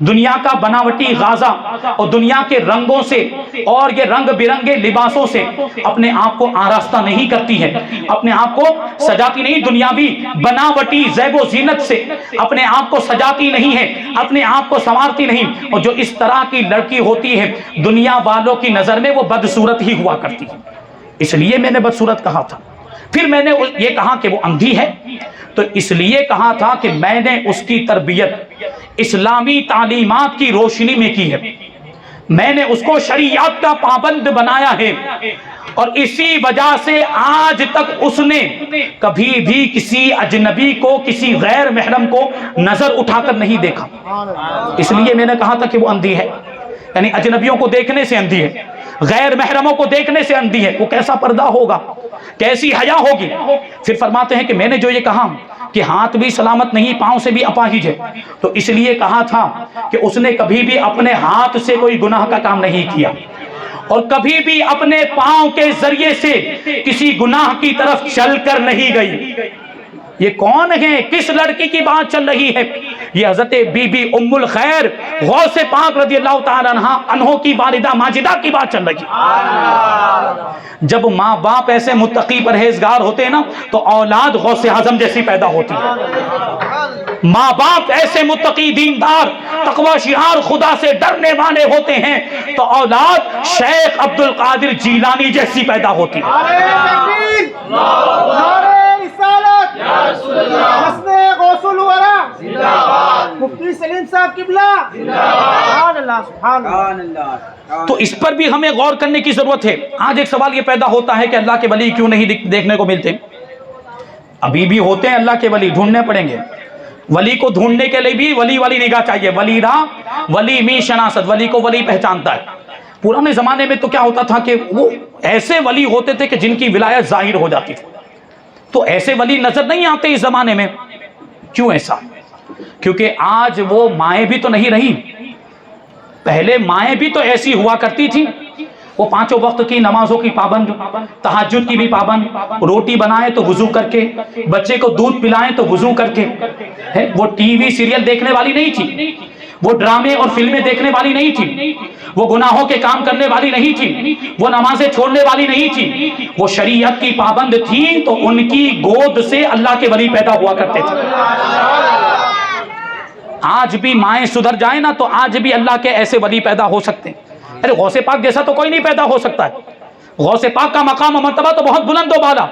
Speaker 1: دنیا کا بناوٹی غازہ اور دنیا کے رنگوں سے اور یہ رنگ برنگے لباسوں سے اپنے آپ کو آراستہ نہیں کرتی ہے، اپنے آپ کو سجاتی نہیں، دنیاوی بناوٹی زیب و زینت سے اپنے آپ کو سجاتی نہیں ہے، اپنے آپ کو سنوارتی نہیں، اور جو اس طرح کی لڑکی ہوتی ہے دنیا والوں کی نظر میں وہ بدصورت ہی ہوا کرتی ہے۔ اس لیے میں نے بدصورت کہا تھا۔ پھر میں نے یہ کہا کہ وہ اندھی ہے، تو اس لیے کہا تھا کہ میں نے اس کی تربیت اسلامی تعلیمات کی روشنی میں کی ہے، میں نے اس کو شریعت کا پابند بنایا ہے، اور اسی وجہ سے آج تک اس نے کبھی بھی کسی اجنبی کو، کسی غیر محرم کو نظر اٹھا کر نہیں دیکھا۔ اس لیے میں نے کہا تھا کہ وہ اندھی ہے، یعنی اجنبیوں کو دیکھنے سے اندھی ہے، غیر محرموں کو دیکھنے سے اندھی ہے۔ وہ کیسا پردہ ہوگا، کیسی حیا ہوگی۔ پھر فرماتے ہیں کہ میں نے جو یہ کہا کہ ہاتھ بھی سلامت نہیں، پاؤں سے بھی اپاہج ہے، تو اس لیے کہا تھا کہ اس نے کبھی بھی اپنے ہاتھ سے کوئی گناہ کا کام نہیں کیا، اور کبھی بھی اپنے پاؤں کے ذریعے سے کسی گناہ کی طرف چل کر نہیں گئی۔ یہ کون ہے؟ کس لڑکی کی بات چل رہی ہے؟ یہ حضرت بی بی ام الخیر غوث پاک رضی اللہ تعالی عنہ کی والدہ ماجدہ کی بات چل رہی ہے۔ جب ماں باپ ایسے متقی پرہیزگار ہوتے ہیں نا تو اولاد غوث اعظم جیسی پیدا ہوتی ہے۔ ماں باپ ایسے متقی دیندار تقوی شعار خدا سے ڈرنے والے ہوتے ہیں تو اولاد شیخ عبد القادر جیلانی جیسی پیدا ہوتی ہے۔
Speaker 2: مفتی سلیم صاحب قبلہ سبحان اللہ سبحان اللہ۔
Speaker 1: تو اس پر بھی ہمیں غور کرنے کی ضرورت ہے۔ آج ایک سوال یہ پیدا ہوتا ہے کہ اللہ کے ولی کیوں نہیں دیکھنے کو ملتے؟ ابھی بھی ہوتے ہیں اللہ کے ولی، ڈھونڈنے پڑیں گے۔ ولی کو ڈھونڈنے کے لیے بھی ولی والی نگاہ چاہیے۔ ولی را ولی می شناست، ولی کو ولی پہچانتا ہے۔ پرانے زمانے میں تو کیا ہوتا تھا کہ وہ ایسے ولی ہوتے تھے کہ جن کی ولایت ظاہر ہو جاتی تھی، تو ایسے ولی نظر نہیں آتے اس زمانے میں۔ کیوں ایسا؟ کیونکہ آج وہ مائیں بھی تو نہیں رہی۔ پہلے مائیں بھی تو ایسی ہوا کرتی تھی، وہ پانچوں وقت کی نمازوں کی پابند، تہجد کی بھی پابند، روٹی بنائیں تو وضو کر کے، بچے کو دودھ پلائیں تو وضو کر کے۔ وہ ٹی وی سیریل دیکھنے والی نہیں تھی، وہ ڈرامے اور فلمیں دیکھنے والی نہیں تھی، وہ گناہوں کے کام کرنے والی نہیں تھی، وہ نمازیں چھوڑنے والی نہیں تھی، وہ شریعت کی پابند تھی۔ تو ان کی گود سے اللہ کے ولی پیدا ہوا کرتے تھے۔ آج بھی مائیں سدھر جائیں نا تو آج بھی اللہ کے ایسے ولی پیدا ہو سکتے ہیں۔ ارے غوث پاک جیسا تو کوئی نہیں پیدا ہو سکتا ہے۔ غوث پاک کا مقام و مرتبہ تو بہت بلند و بالا،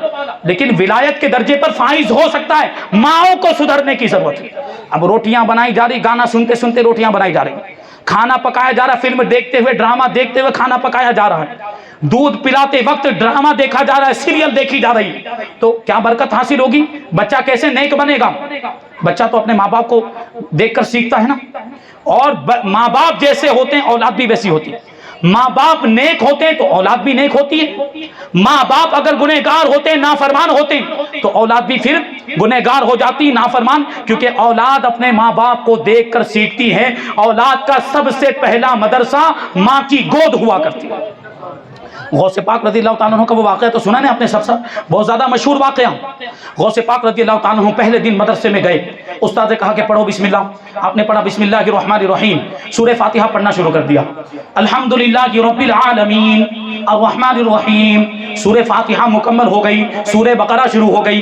Speaker 1: لیکن ولایت کے درجے پر فائز ہو سکتا ہے۔ ماؤں کو سدھرنے کی ضرورت ہے۔ اب روٹیاں بنائی جا رہی، گانا سنتے سنتے روٹیاں بنائی جا رہی، کھانا پکایا جا رہا، فلم دیکھتے ہوئے ڈرامہ دیکھتے ہوئے کھانا پکایا جا رہا ہے، دودھ پلاتے وقت ڈرامہ دیکھا جا رہا ہے، سیریل دیکھی جا رہی، تو کیا برکت حاصل ہوگی؟ بچہ کیسے نیک بنے گا؟ بچہ تو اپنے ماں باپ کو دیکھ کر سیکھتا ہے نا، اور ماں باپ جیسے ہوتے ہیں اولاد بھی ویسی ہوتی ہے۔ ماں باپ نیک ہوتے ہیں تو اولاد بھی نیک ہوتی ہے۔ ماں باپ اگر گنہگار ہوتے ہیں، نافرمان ہوتے ہیں، تو اولاد بھی پھر گنہگار ہو جاتی، نافرمان، کیونکہ اولاد اپنے ماں باپ کو دیکھ کر سیکھتی ہے۔ اولاد کا سب سے پہلا مدرسہ ماں کی گود ہوا کرتی ہے۔ غوث پاک رضی اللہ تعالیٰ عنہ کا وہ واقعہ تو سنا نے آپ نے، سب بہت زیادہ مشہور واقعہ۔ غوث پاک رضی اللہ تعالیٰ عنہ پہلے دن مدرسے میں گئے، استاد نے کہا کہ پڑھو بسم اللہ۔ آپ نے پڑھا بسم اللہ الرحمن الرحیم، سورہ فاتحہ پڑھنا شروع کر دیا۔ الحمدللہ رب العالمین الرحمن الرحیم، سورہ فاتحہ مکمل ہو گئی، سورہ بقرہ شروع ہو گئی،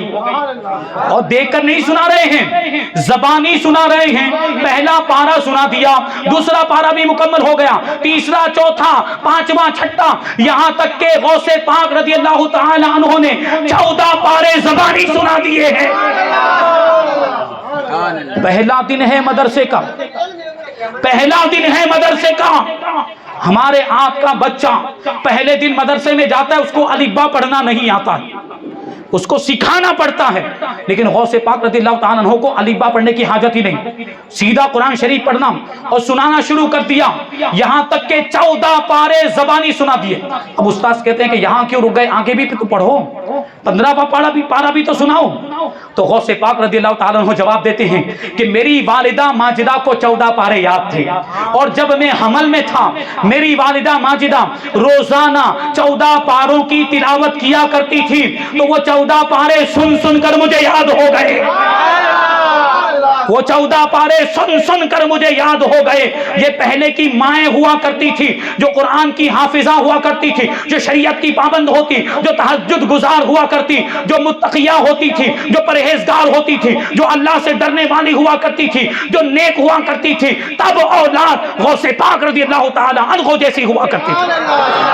Speaker 1: اور دیکھ کر نہیں سنا رہے ہیں، زبانی سنا رہے ہیں۔ پہلا پارہ سنا دیا، دوسرا پارہ بھی مکمل ہو گیا، تیسرا، چوتھا، پانچواں، چھٹا، یہاں تک کہ غوث پاک رضی اللہ تعالی عنہ نے 14 پارے زبانی سنا دیے ہیں۔ پہلا دن ہے مدرسے کا، پہلا دن ہے مدرسے کا۔ ہمارے آپ کا بچہ پہلے دن مدرسے میں جاتا ہے، اس کو الف با پڑھنا نہیں آتا ہے، اس کو سکھانا پڑتا ہے، لیکن غوث پاک رضی اللہ تعالیٰ عنہ کو الف با پڑھنے کی حاجت ہی نہیں، سیدھا قرآن شریف پڑھنا اور سنانا شروع کر دیا، یہاں تک کہ 14 پارے زبانی سنا دیے۔ اب استاذ کہتے ہیں کہ یہاں کیوں رک گئے، آگے بھی تو پڑھو، 15واں پارہ بھی تو سناؤ۔ تو غوث پاک رضی اللہ تعالیٰ عنہ جواب دیتے ہیں کہ میری والدہ ماجدہ کو 14 پارے یاد تھے، اور جب میں حمل میں تھا میری والدہ ماجدہ روزانہ 14 پاروں کی تلاوت کیا کرتی تھی، تو وہ 14 پارے سن سن کر مجھے یاد ہو گئے، وہ 14 پارے سن سن کر مجھے یاد ہو گئے۔ یہ پہلے کی مائیں ہوا کرتی تھی جو قرآن کی حافظہ ہوا کرتی تھی، جو شریعت کی پابند ہوتی، جو تہجد گزار ہوا کرتی، جو متقیہ ہوتی تھی، جو پرہیزگار ہوتی تھی، جو اللہ سے ڈرنے والی ہوا کرتی تھی، جو نیک ہوا کرتی تھی، تب اولاد غوث پاک رضی اللہ تعالی عنہ جیسی ہوا کرتی تھی۔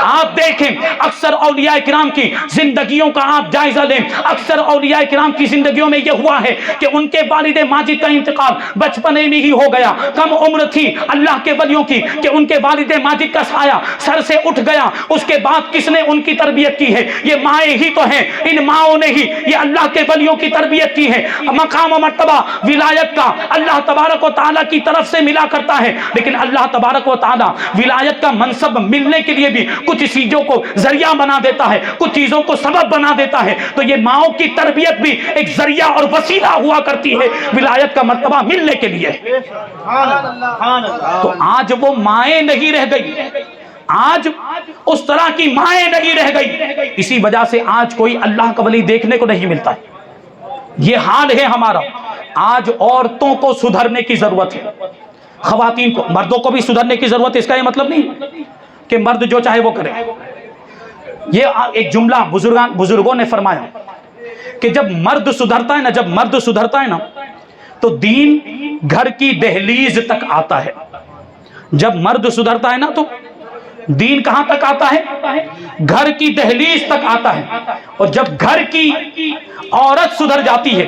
Speaker 1: آپ دیکھیں اکثر اولیاء کرام کی زندگیوں کا آپ جائزہ لیں، اکثر اولیاء کرام کی زندگیوں میں یہ ہوا ہے کہ ان کے والد ماجد کا انتقال بچپنے میں ہی ہو گیا، کم عمر تھی اللہ کے ولیوں کی کہ ان کے والد ماجد کا سایہ سر سے اٹھ گیا۔ اس کے بعد کس نے ان کی تربیت کی ہے؟ یہ مائیں ہی تو ہیں، ان ماؤں نے ہی یہ اللہ کے ولیوں کی تربیت کی ہے۔ مقام و مرتبہ ولایت کا اللہ تبارک و تعالیٰ کی طرف سے ملا کرتا ہے، لیکن اللہ تبارک و تعالیٰ ولایت کا منصب ملنے کے لیے بھی کچھ چیزوں کو ذریعہ بنا دیتا ہے، کچھ چیزوں کو سبب بنا دیتا ہے۔ تو یہ ماؤں کی تربیت بھی ایک ذریعہ اور وسیلہ ہوا کرتی ہے ولایت کا مرتبہ ملنے کے لیے۔ تو آج وہ مائیں نہیں رہ گئی، آج اس طرح کی مائیں نہیں رہ گئی، اسی وجہ سے آج کوئی اللہ کا ولی دیکھنے کو نہیں ملتا ہے۔ یہ حال ہے ہمارا۔ آج عورتوں کو سدھرنے کی ضرورت ہے، خواتین کو، مردوں کو بھی سدھرنے کی ضرورت ہے۔ اس کا یہ مطلب نہیں کہ مرد جو چاہے وہ کرے۔ یہ ایک جملہ بزرگوں نے فرمایا کہ جب مرد سدھرتا ہے نا تو دین گھر کی دہلیز تک آتا ہے۔ جب مرد سدھرتا ہے نا تو دین کہاں تک آتا ہے؟ گھر کی دہلیز تک آتا ہے۔ اور جب گھر کی عورت سدھر جاتی ہے،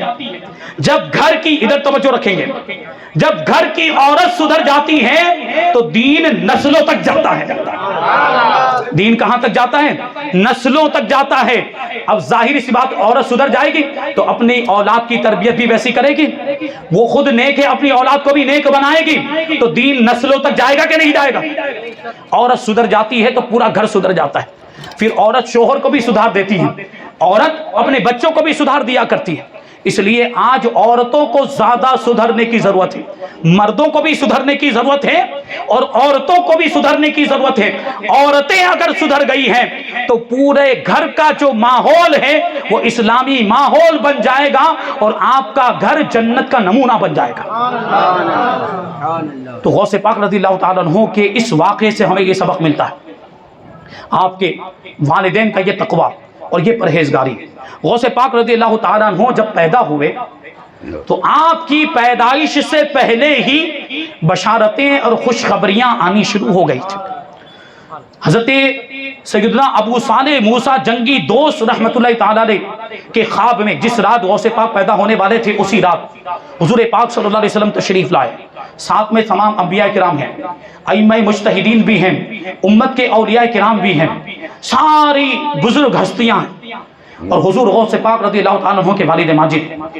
Speaker 1: جب گھر کی، ادھر توجہ رکھیں گے، جب گھر کی عورت سدھر جاتی ہے تو دین نسلوں تک جاتا ہے۔ دین کہاں تک جاتا ہے؟ نسلوں تک جاتا ہے۔ اب ظاہر سی بات، عورت سدھر جائے گی تو اپنی اولاد کی تربیت بھی ویسی کرے گی، وہ خود نیک ہے، اپنی اولاد کو بھی نیک بنائے گی، تو دین نسلوں تک جائے گا کہ نہیں جائے گا؟ عورت سدھر جاتی ہے تو پورا گھر سدھر جاتا ہے۔ پھر عورت شوہر کو بھی سدھار دیتی ہے، عورت اپنے بچوں کو بھی سدھار دیا کرتی ہے۔ اس لیے آج عورتوں کو زیادہ سدھرنے کی ضرورت ہے، مردوں کو بھی سدھرنے کی ضرورت ہے اور عورتوں کو بھی سدھرنے کی ضرورت ہے۔ عورتیں اگر سدھر گئی ہیں تو پورے گھر کا جو ماحول ہے وہ اسلامی ماحول بن جائے گا اور آپ کا گھر جنت کا نمونہ بن جائے گا۔ تو غوث پاک رضی اللہ تعالیٰ عنہ کے اس واقعے سے ہمیں یہ سبق ملتا ہے، آپ کے والدین کا یہ تقوی اور یہ پرہیزگاری۔ غوث پاک رضی اللہ تعالیٰ عنہ جب پیدا ہوئے تو آپ کی پیدائش سے پہلے ہی بشارتیں اور خوشخبریاں آنی شروع ہو گئی تھی۔ حضرت سیدنا ابو صالح موسیٰ جنگی دوست رحمت اللہ تعالیٰ علیہ کے خواب میں جس رات غوث پاک پیدا ہونے والے تھے، اسی رات حضور پاک صلی اللہ علیہ وسلم تشریف لائے۔ ساتھ میں تمام انبیاء کرام ہیں، ائمہ مجتہدین بھی ہیں، امت کے اولیاء کرام بھی ہیں، ساری بزرگ ہستیاں ہیں، اور حضور غوث پاک رضی اللہ تعالیٰ عنہ کے والد ماجد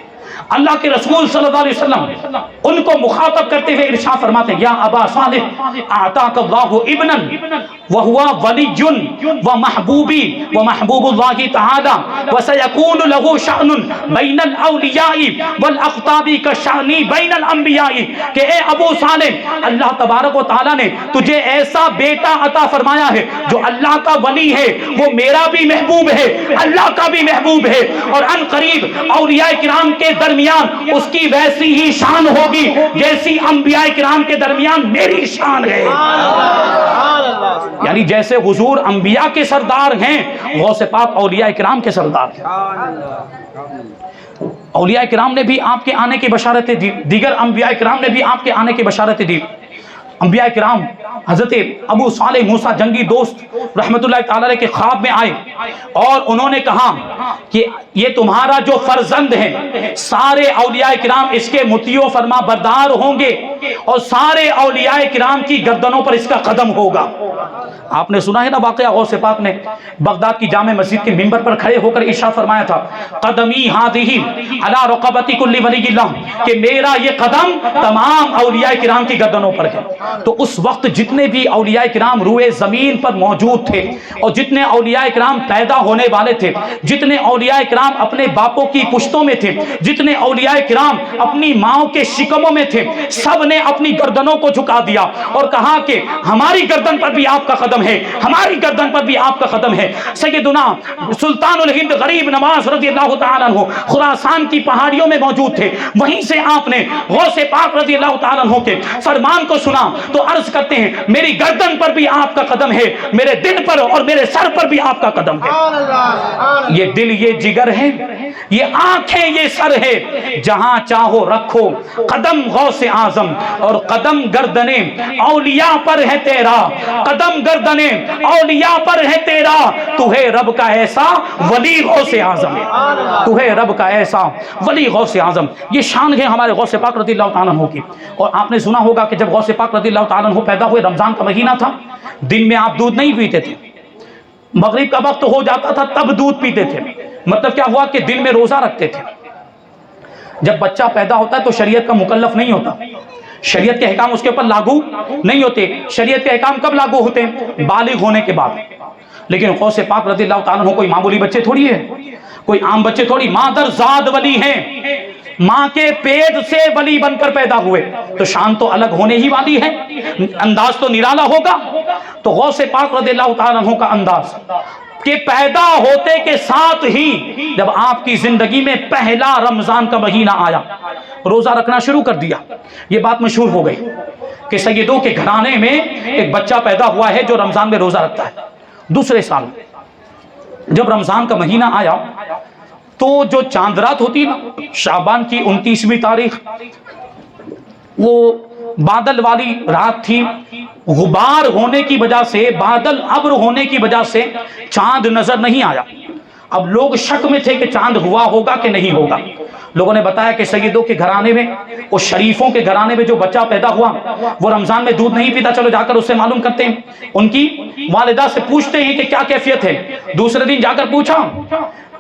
Speaker 1: اللہ کے رسول صلی اللہ علیہ وسلم ان کو مخاطب کرتے ہوئے ارشاد فرماتے ہیں، یا ابا صالح اعطاک اللہ ابنا وہو ولی ومحبوبی ومحبوب اللہ تعالی وسیکون له شأن بین الاولیاء والاقطاب کشأن بین الانبیاء، کہ اے ابو صالح، اللہ تبارک و تعالی نے تجھے ایسا بیٹا عطا فرمایا ہے جو اللہ کا ولی ہے، وہ میرا بھی محبوب ہے، اللہ کا بھی محبوب ہے، اور ان قریب اولیاء کرام کے درمیان اس کی ویسی ہی شان ہوگی جیسی انبیاء کرام کے درمیان میری شان ہے۔ یعنی جیسے حضور انبیاء کے سردار ہیں، غوث پاک اولیاء کرام کے سردار ہیں۔ اولیاء کرام نے بھی آپ کے آنے کی بشارتیں دی، دیگر انبیاء کرام نے بھی آپ کے آنے کی بشارتیں دی۔ انبیاء کرام حضرت ابو صالح موسیٰ جنگی دوست رحمت اللہ تعالیٰ علیہ کے خواب میں آئے اور انہوں نے کہا کہ یہ تمہارا جو فرزند ہے، سارے اولیاء کرام اس کے مطیع و فرما بردار ہوں گے اور سارے اولیاء کرام کی گردنوں پر اس کا قدم ہوگا۔ آپ نے سنا ہے نا واقعہ، غوث پاک نے بغداد کی جامع مسجد کے منبر پر کھڑے ہو کر ارشاد فرمایا تھا، قدمی ہذہ علی رقبۃ کل ولی اللہ، کہ میرا یہ قدم تمام اولیاء کرام کی گردنوں پر ہے۔ تو اس وقت جتنے بھی اولیاء کرام روئے زمین پر موجود تھے اور جتنے اولیاء کرام پیدا ہونے والے تھے، جتنے اولیاء کرام اپنے باپوں کی پشتوں میں تھے، جتنے اولیاء کرام اپنی ماؤں کے شکموں میں تھے، سب نے اپنی گردنوں کو جھکا دیا اور کہا کہ ہماری گردن پر بھی آپ کا قدم ہے، ہماری گردن پر بھی آپ کا قدم ہے۔ سیدنا سلطان الہند غریب نواز رضی اللہ تعالیٰ عنہ خراسان کی پہاڑیوں میں موجود تھے، وہیں سے آپ نے غوث پاک رضی اللہ تعالیٰ عنہ کے فرمان کو سنا تو عرض کرتے ہیں، میری گردن پر بھی آپ کا قدم ہے، میرے دل پر اور میرے سر پر بھی آپ کا قدم ہے۔ یہ دل، یہ جگر ہے، یہ آنکھیں، یہ سر ہے، جہاں چاہو رکھو قدم غوث اعظم، اور قدم گردنے اولیاء پر ہے تیرا، قدم گردنے اولیاء پر ہے تیرا، تو ہے رب کا ایسا ولی غوث اعظم، تو ہے رب کا ایسا ولی غوث اعظم۔ یہ شان ہے ہمارے غوث پاک رضی اللہ تعالیٰ عنہ کی۔ اور آپ نے سنا ہوگا کہ جب غوث پاک رضی اللہ تعالیٰ عنہ پیدا ہوئے، رمضان کا مہینہ تھا، دن میں آپ دودھ نہیں پیتے تھے، مغرب کا وقت ہو جاتا تھا تب دودھ پیتے تھے۔ مطلب کیا ہوا کہ دن میں روزہ رکھتے تھے۔ جب بچہ پیدا ہوتا ہے تو شریعت کا مکلف نہیں ہوتا، شریعت کے احکام اس کے اوپر لاگو نہیں ہوتے۔ شریعت کے احکام کب لاگو ہوتے ہیں؟ بالغ ہونے کے بعد۔ لیکن غوث پاک رضی اللہ تعالیٰ عنہ کوئی معمولی بچے تھوڑی ہے، کوئی عام بچے تھوڑی، مادر زاد ولی ہیں، ماں کے پیٹ سے ولی بن کر پیدا ہوئے، تو شان تو الگ ہونے ہی والی ہے، انداز تو نرالا ہوگا۔ تو غوث پاک رضی اللہ تعالیٰ عنہ کا انداز کہ پیدا ہوتے کے ساتھ ہی جب آپ کی زندگی میں پہلا رمضان کا مہینہ آیا روزہ رکھنا شروع کر دیا. یہ بات مشہور ہو گئی کہ سیدوں کے گھرانے میں ایک بچہ پیدا ہوا ہے جو رمضان میں روزہ رکھتا ہے. دوسرے سال جب رمضان کا مہینہ آیا تو جو چاند رات ہوتی نا شعبان کی 29ویں تاریخ، وہ بادل والی رات تھی، غبار ہونے کی وجہ سے، بادل ابر ہونے کی وجہ سے چاند نظر نہیں آیا. اب لوگ شک میں تھے کہ چاند ہوا ہوگا کہ نہیں ہوگا. لوگوں نے بتایا کہ سیدوں کے گھرانے میں، اس شریفوں کے گھرانے میں جو بچہ پیدا ہوا وہ رمضان میں دودھ نہیں پیتا، چلو جا کر اس سے معلوم کرتے ہیں. ان کی والدہ سے پوچھتے ہیں کہ کیا کیفیت ہے. دوسرے دن جا کر پوچھا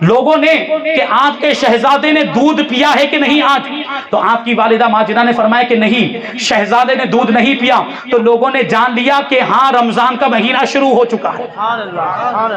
Speaker 1: لوگوں نے کہ آپ کے شہزادے نے دودھ پیا ہے کہ نہیں آج. تو آپ کی والدہ ماجدہ نے فرمایا کہ نہیں، شہزادے نے دودھ نہیں پیا. تو لوگوں نے جان لیا کہ ہاں رمضان کا مہینہ شروع ہو چکا ہے،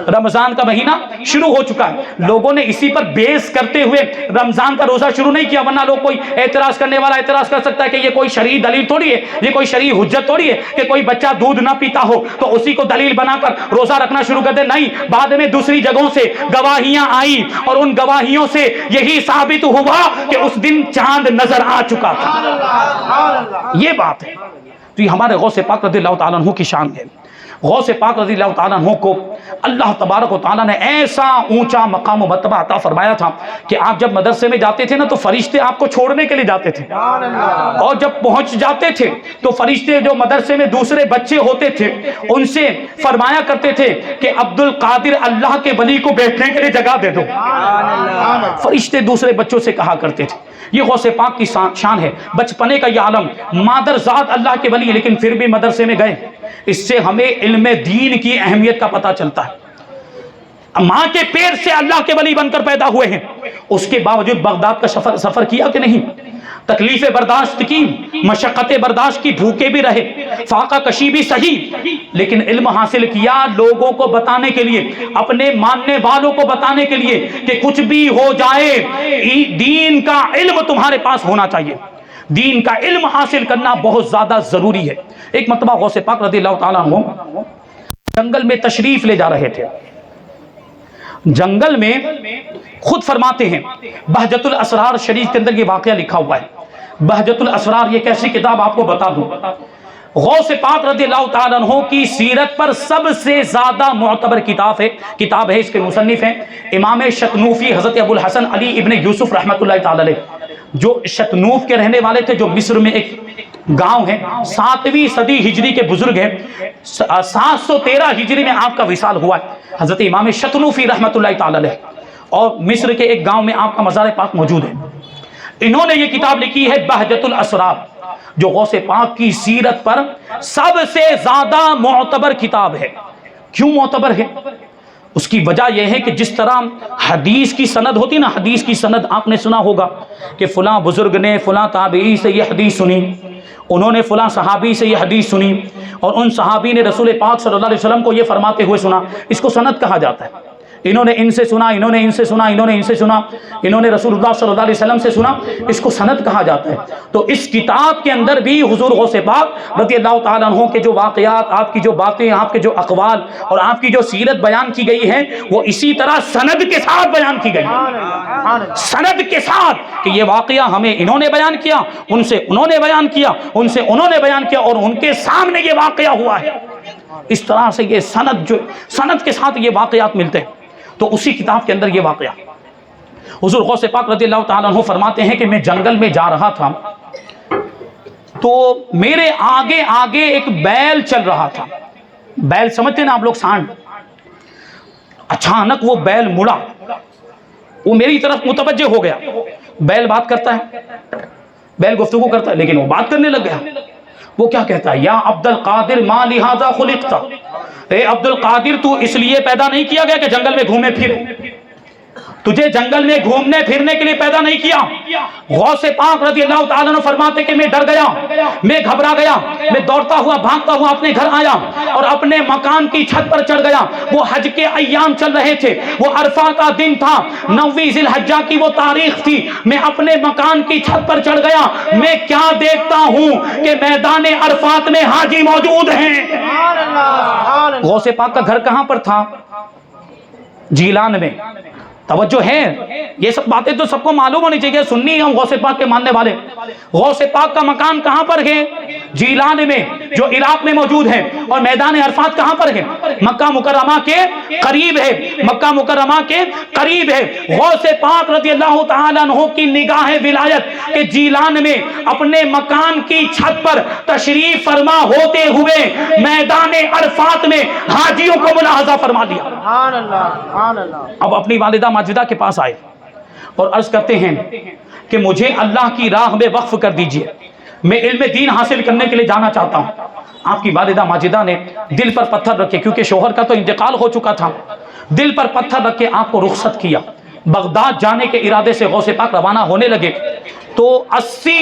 Speaker 1: رمضان کا مہینہ شروع ہو چکا ہے. لوگوں نے اسی پر بیس کرتے ہوئے رمضان کا روزہ شروع نہیں کیا، ورنہ لوگ کوئی اعتراض کرنے والا اعتراض کر سکتا ہے کہ یہ کوئی شرعی دلیل تھوڑی ہے، یہ کوئی شرعی حجت تھوڑی ہے کہ کوئی بچہ دودھ نہ پیتا ہو تو اسی کو دلیل بنا کر روزہ رکھنا شروع کر دے. نہیں، بعد میں دوسری جگہوں سے گواہیاں آئی اور ان گواہیوں سے یہی ثابت ہوا کہ اس دن چاند نظر آ چکا تھا. یہ بات ہے. تو یہ ہمارے غوث پاک رضی اللہ تعالیٰ عنہ کی شان ہے. غوث پاک رضی اللہ تعالیٰ عنہ کو اللہ تبارک و تعالیٰ نے ایسا اونچا مقام و مرتبہ عطا فرمایا تھا کہ آپ جب مدرسے میں جاتے تھے نا تو فرشتے آپ کو چھوڑنے کے لیے جاتے تھے، اور جب پہنچ جاتے تھے تو فرشتے جو مدرسے میں دوسرے بچے ہوتے تھے ان سے فرمایا کرتے تھے کہ عبد القادر اللہ کے ولی کو بیٹھنے کے لیے جگہ دے دو. فرشتے دوسرے بچوں سے کہا کرتے تھے. یہ غوث پاک کی شان ہے. بچپنے کا یہ عالم، مادر ذات اللہ کے ولی لیکن پھر بھی مدرسے میں گئے. اس سے ہمیں علم دین کی اہمیت کا پتہ چلتا ہے. ماں کے پیٹ سے اللہ کے ولی بن کر پیدا ہوئے ہیں، اس کے باوجود بغداد کا سفر کیا کہ نہیں؟ تکلیفیں برداشت کی، مشقتیں برداشت کی، بھوکے بھی رہے، فاقہ کشی بھی سہی، لیکن علم حاصل کیا لوگوں کو بتانے کے لیے، اپنے ماننے والوں کو بتانے کے لیے کہ کچھ بھی ہو جائے دین کا علم تمہارے پاس ہونا چاہیے. دین کا علم حاصل کرنا بہت زیادہ ضروری ہے. ایک مرتبہ غوث پاک رضی اللہ تعالیٰ عنہ جنگل میں تشریف لے جا رہے تھے. جنگل میں خود فرماتے ہیں، بہجت الاسرار شریف کے اندر یہ واقعہ لکھا ہوا ہے. بہجت الاسرار یہ کیسی کتاب آپ کو بتا دوں، غوث پاک رضی اللہ تعالیٰ عنہ کی سیرت پر سب سے زیادہ معتبر کتاب ہے. اس کے مصنف ہیں امام شتنوفی حضرت ابو الحسن علی ابن یوسف رحمۃ اللہ تعالی علیہ، جو شتنوف کے رہنے والے تھے، جو مصر میں ایک گاؤں ہے. 7ویں صدی ہجری کے بزرگ ہیں. 713 ہجری میں آپ کا وصال ہوا ہے حضرت امام شتنوفی رحمۃ اللہ تعالی علیہ، اور مصر کے ایک گاؤں میں آپ کا مزار پاک موجود ہے. انہوں نے یہ کتاب لکھی ہے بہجت الاسرار، جو غوث پاک کی سیرت پر سب سے زیادہ معتبر کتاب ہے. کیوں معتبر ہے؟ اس کی وجہ یہ ہے کہ جس طرح حدیث کی سند ہوتی نا، حدیث کی سند آپ نے سنا ہوگا کہ فلاں بزرگ نے فلاں تابعی سے یہ حدیث سنی، انہوں نے فلاں صحابی سے یہ حدیث سنی، اور ان صحابی نے رسول پاک صلی اللہ علیہ وسلم کو یہ فرماتے ہوئے سنا. اس کو سند کہا جاتا ہے. انہوں نے ان سے سنا، انہوں نے ان سے سنا، انہوں نے ان سے سنا، انہوں نے رسول اللہ صلی اللہ علیہ وسلم سے سنا. اس کو سند کہا جاتا ہے. تو اس کتاب کے اندر بھی حضور غوث پاک رضی اللہ تعالیٰ عنہ کے جو واقعات، آپ کی جو باتیں، آپ کے جو اقوال اور آپ کی جو سیرت بیان کی گئی ہے وہ اسی طرح سند کے ساتھ بیان کی گئی ہے. سند کے ساتھ کہ یہ واقعہ ہمیں انہوں نے بیان کیا، ان سے انہوں نے بیان کیا، ان سے انہوں نے بیان کیا، اور ان کے سامنے یہ واقعہ ہوا ہے. اس طرح سے یہ سند کے ساتھ یہ واقعات ملتے ہیں. تو اسی کتاب کے اندر یہ واقعہ، حضور غوث پاک رضی اللہ تعالیٰ عنہ فرماتے ہیں کہ میں جنگل میں جا رہا تھا تو میرے آگے آگے ایک بیل چل رہا تھا. بیل سمجھتے ہیں نا آپ لوگ، سانڈ. اچانک وہ بیل مڑا، وہ میری طرف متوجہ ہو گیا. بیل بات کرتا ہے، بیل گفتگو کرتا ہے، لیکن وہ بات کرنے لگ گیا. وہ کیا کہتا ہے؟ یا عبد القادر ما لہذا خلقتا، اے عبد القادر تو اس لیے پیدا نہیں کیا گیا کہ جنگل میں گھومے پھرے. تجھے جنگل میں گھومنے پھرنے کے لیے پیدا نہیں کیا۔ غوث پاک رضی اللہ تعالیٰ عنہ فرماتے کہ میں ڈر گیا، میں گھبرا گیا، میں دوڑتا ہوا بھاگتا ہوا اپنے گھر آیا اور اپنے مکان کی چھت پر چڑھ گیا۔ وہ حج کے ایام چل رہے تھے، وہ عرفہ کا دن تھا، 9ویں ذی الحجہ کی وہ تاریخ تھی۔ میں اپنے مکان کی چھت پر چڑھ گیا، میں کیا دیکھتا ہوں کہ میدان عرفات میں حاجی موجود ہیں۔
Speaker 2: سبحان اللہ، سبحان اللہ۔
Speaker 1: غوث پاک کا گھر کہاں پر تھا؟ جیلان میں۔ توجہ ہے، یہ سب باتیں تو سب کو معلوم ہونی چاہیے، سنی ہم غوث پاک کے ماننے والے۔ غوث پاک کا مکان کہاں پر ہے؟ جیلان میں، جو عراق میں موجود ہے۔ اور میدان عرفات کہاں پر ہے؟ مکہ مکرمہ کے قریب ہے، مکہ مکرمہ کے قریب ہے۔ غوث پاک رضی اللہ تعالیٰ عنہ کی نگاہ ولایت کہ جیلان میں اپنے مکان کی چھت پر تشریف فرما ہوتے ہوئے میدان عرفات میں حاجیوں کو ملاحظہ فرما دیا۔
Speaker 2: سبحان اللہ، سبحان اللہ۔
Speaker 1: اب اپنی والدہ ماجدہ کے پاس آئے اور عرض کرتے ہیں کہ مجھے اللہ کی راہ میں وقف کر دیجئے، میں علم دین حاصل کرنے کے لیے جانا چاہتا ہوں۔ آپ کی والدہ ماجدہ نے دل پر پتھر رکھے، کیونکہ شوہر کا تو انتقال ہو چکا تھا، دل پر پتھر رکھ کے آپ کو رخصت کیا۔ بغداد جانے کے ارادے سے غوث پاک روانہ ہونے لگے تو 80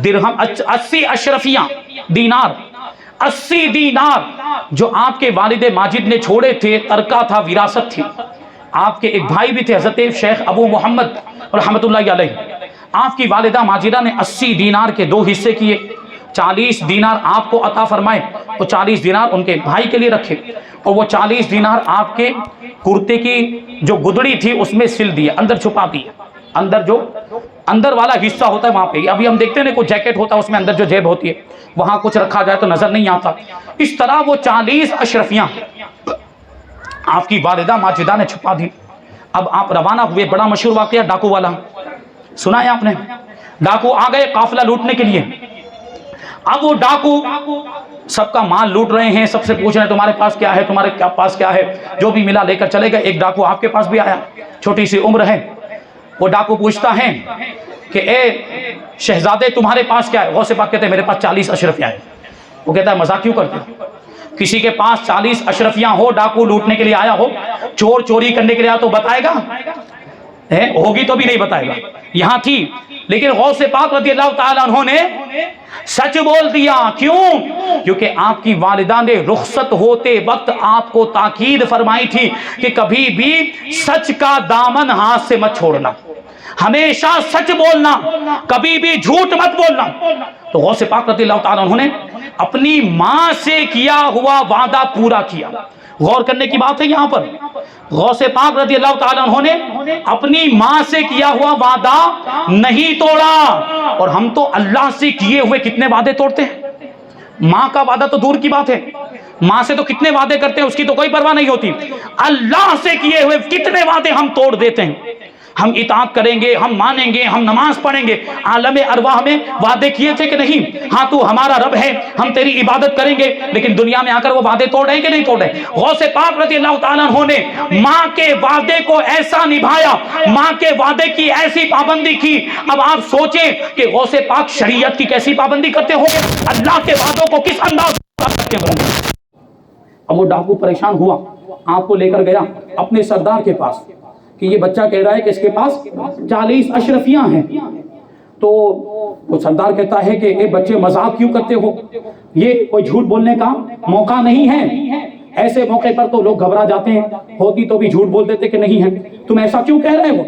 Speaker 1: درہم، 80 اشرفیاں، دینار، 80 دینار جو آپ کے والد ماجد نے چھوڑے تھے، ترکہ تھا، وراثت تھی۔ آپ کے ایک بھائی بھی تھے حضرت شیخ ابو محمد رحمت اللہ علیہ۔ آپ کی والدہ ماجدہ نے 80 دینار کے 2 حصے کیے، 40 دینار آپ کو عطا فرمائے اور 40 دینار ان کے بھائی کے لیے رکھے، اور وہ 40 دینار آپ کے کرتے کی جو گدڑی تھی اس میں سل دیے، اندر چھپا دیے۔ اندر جو اندر والا حصہ ہوتا ہے وہاں پہ، ابھی ہم دیکھتے ہیں نا کوئی جیکٹ ہوتا ہے اس میں اندر جو جیب ہوتی ہے، وہاں کچھ رکھا جائے تو نظر نہیں آتا، اس طرح وہ 40 اشرفیاں آپ کی والدہ ماجدہ نے چھپا دی۔ اب آپ روانہ ہوئے، بڑا مشہور واقعہ ڈاکو والا سنا ہے آپ نے، ڈاکو آ گئے قافلہ لوٹنے کے لیے۔ اب وہ ڈاکو سب کا مال لوٹ رہے ہیں، سب سے پوچھ رہے ہیں تمہارے پاس کیا ہے، تمہارے پاس کیا ہے، جو بھی ملا لے کر چلے گئے۔ ایک ڈاکو آپ کے پاس بھی آیا، چھوٹی سی عمر ہے، وہ ڈاکو پوچھتا ہے کہ اے شہزادے تمہارے پاس کیا ہے؟ غوث پاک کہتے ہیں میرے پاس 40 اشرفیاں ہیں۔ وہ کہتا ہے مذاق کیوں کرتے ہو؟ کسی کے پاس 40 اشرفیاں ہو، ڈاکو لوٹنے کے لیے آیا ہو، چور چوری کرنے کے لیے آیا تو بتائے گا؟ ہوگی تو بھی نہیں بتائے گا، یہاں تھی۔ لیکن غوث پاک رضی اللہ تعالیٰ عنہ نے سچ بول دیا۔ کیوں؟ کیونکہ آپ کی والدہ نے رخصت ہوتے وقت آپ کو تاکید فرمائی تھی کہ کبھی بھی سچ کا دامن ہاتھ سے مت چھوڑنا، ہمیشہ سچ بولنا، کبھی بھی جھوٹ مت بولنا۔ تو غوث پاک رضی اللہ تعالیٰ عنہ نے اپنی ماں سے کیا ہوا وعدہ پورا کیا۔ غور کرنے کی بات ہے یہاں پر، غوث پاک رضی اللہ تعالیٰ عنہ نے اپنی ماں سے کیا ہوا وعدہ نہیں توڑا۔ اور ہم تو اللہ سے کیے ہوئے کتنے وعدے توڑتے ہیں، ماں کا وعدہ تو دور کی بات ہے، ماں سے تو کتنے وعدے کرتے ہیں، اس کی تو کوئی پرواہ نہیں ہوتی۔ اللہ سے کیے ہوئے کتنے وعدے ہم توڑ دیتے ہیں۔ ہم اطاعت کریں گے، ہم مانیں گے، ہم نماز پڑھیں گے، عالم ارواح میں وعدے کیے تھے کہ نہیں، ہاں تو ہمارا رب ہے، ہم تیری عبادت کریں گے، لیکن دنیا میں آ کر وہ وعدے توڑ رہے ہیں کہ نہیں توڑ رہے؟ غوث پاک رضی اللہ تعالیٰ عنہ نے ماں کے وعدے کو ایسا نبھایا، ماں کے وعدے کی ایسی پابندی کی۔ اب آپ سوچیں کہ غوث پاک شریعت کی کیسی پابندی کرتے ہوں گے، اللہ کے وعدوں کو کس انداز کرتے ہوں گے۔ اب وہ ڈاکو پریشان ہوا، آپ کو لے کر گیا اپنے سردار کے پاس کہ یہ بچہ کہہ رہا ہے کہ اس کے پاس 40 اشرفیاں ہیں۔ تو وہ سردار کہتا ہے کہ اے بچے مذاق کیوں کرتے ہو، یہ کوئی جھوٹ بولنے کا موقع نہیں ہے، ایسے موقع پر تو لوگ گھبرا جاتے ہیں، ہوتی تو بھی جھوٹ بول دیتے کہ نہیں ہے، تم ایسا کیوں کہہ رہے ہو؟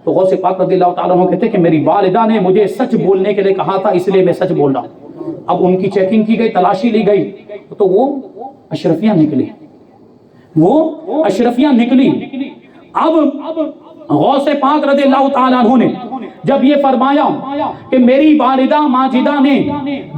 Speaker 1: تو غوث پاک رضی اللہ تعالیٰ عنہ کہتے ہیں کہ میری والدہ نے مجھے سچ بولنے کے لیے کہا تھا، اس لیے میں سچ بول رہا ہوں۔ اب ان کی چیکنگ کی گئی، تلاشی لی گئی تو وہ اشرفیاں نکلی، وہ اشرفیاں نکلی۔ اب غوث پاک رضی اللہ تعالیٰ عنہ نے جب یہ فرمایا کہ میری والدہ ماجدہ نے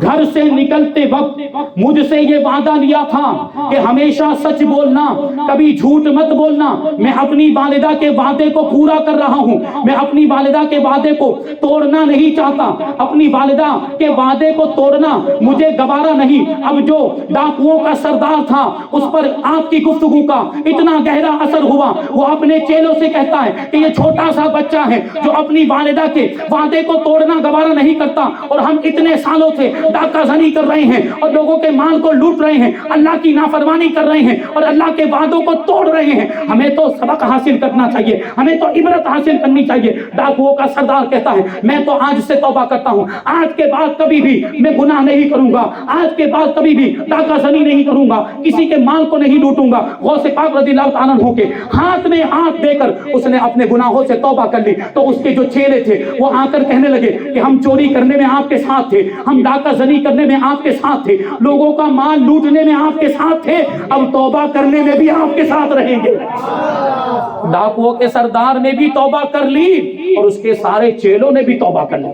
Speaker 1: گھر سے نکلتے وقت مجھ سے یہ وعدہ لیا تھا کہ ہمیشہ سچ بولنا، کبھی جھوٹ مت بولنا، میں اپنی والدہ کے وعدے کو پورا کر رہا ہوں، میں اپنی والدہ کے وعدے کو توڑنا نہیں چاہتا، اپنی والدہ کے وعدے کو توڑنا مجھے گوارا نہیں۔ اب جو ڈاکوؤں کا سردار تھا اس پر آپ کی گفتگو کا اتنا گہرا اثر ہوا، وہ اپنے چیلوں سے کہتا ہے کہ یہ چھوٹا سا بچہ ہے جو اپنی والدہ کے وعدے کو توڑنا گوارا نہیں کرتا، اور ہم اتنے سالوں سے ڈاکہ زنی کر رہے ہیں اور لوگوں کے مال کو لوٹ رہے ہیں، اللہ کی نافرمانی کر رہے ہیں اور اللہ کے وعدوں کو توڑ رہے ہیں۔ ہمیں تو سبق حاصل کرنا چاہیے، ہمیں تو عبرت حاصل کرنی چاہیے۔ ڈاکوؤں کا سردار کہتا ہے میں تو آج سے توبہ کرتا ہوں، آج کے بعد کبھی بھی میں گناہ نہیں کروں گا، آج کے بعد کبھی بھی ڈاکہ زنی نہیں کروں گا، کسی کے مال کو نہیں لوٹوں گا۔ غوث پاک رضی اللہ تعالیٰ عنہ کے ہاتھ میں ہاتھ دے کر اس نے اپنے گناہوں سے توبہ کر لی، تو اس کے جو چیلے تھے وہ آ کر کہنے لگے کہ ہم چوری کرنے میں آپ کے ساتھ تھے، ہم ڈاکہ زنی کرنے میں آپ کے ساتھ تھے، لوگوں کا مال لوٹنے میں آپ کے ساتھ تھے، اب توبہ کرنے میں بھی آپ کے ساتھ رہیں گے۔ ڈاکوؤں کے سردار نے بھی توبہ کر لی اور اس کے سارے چیلوں نے بھی توبہ کر لی۔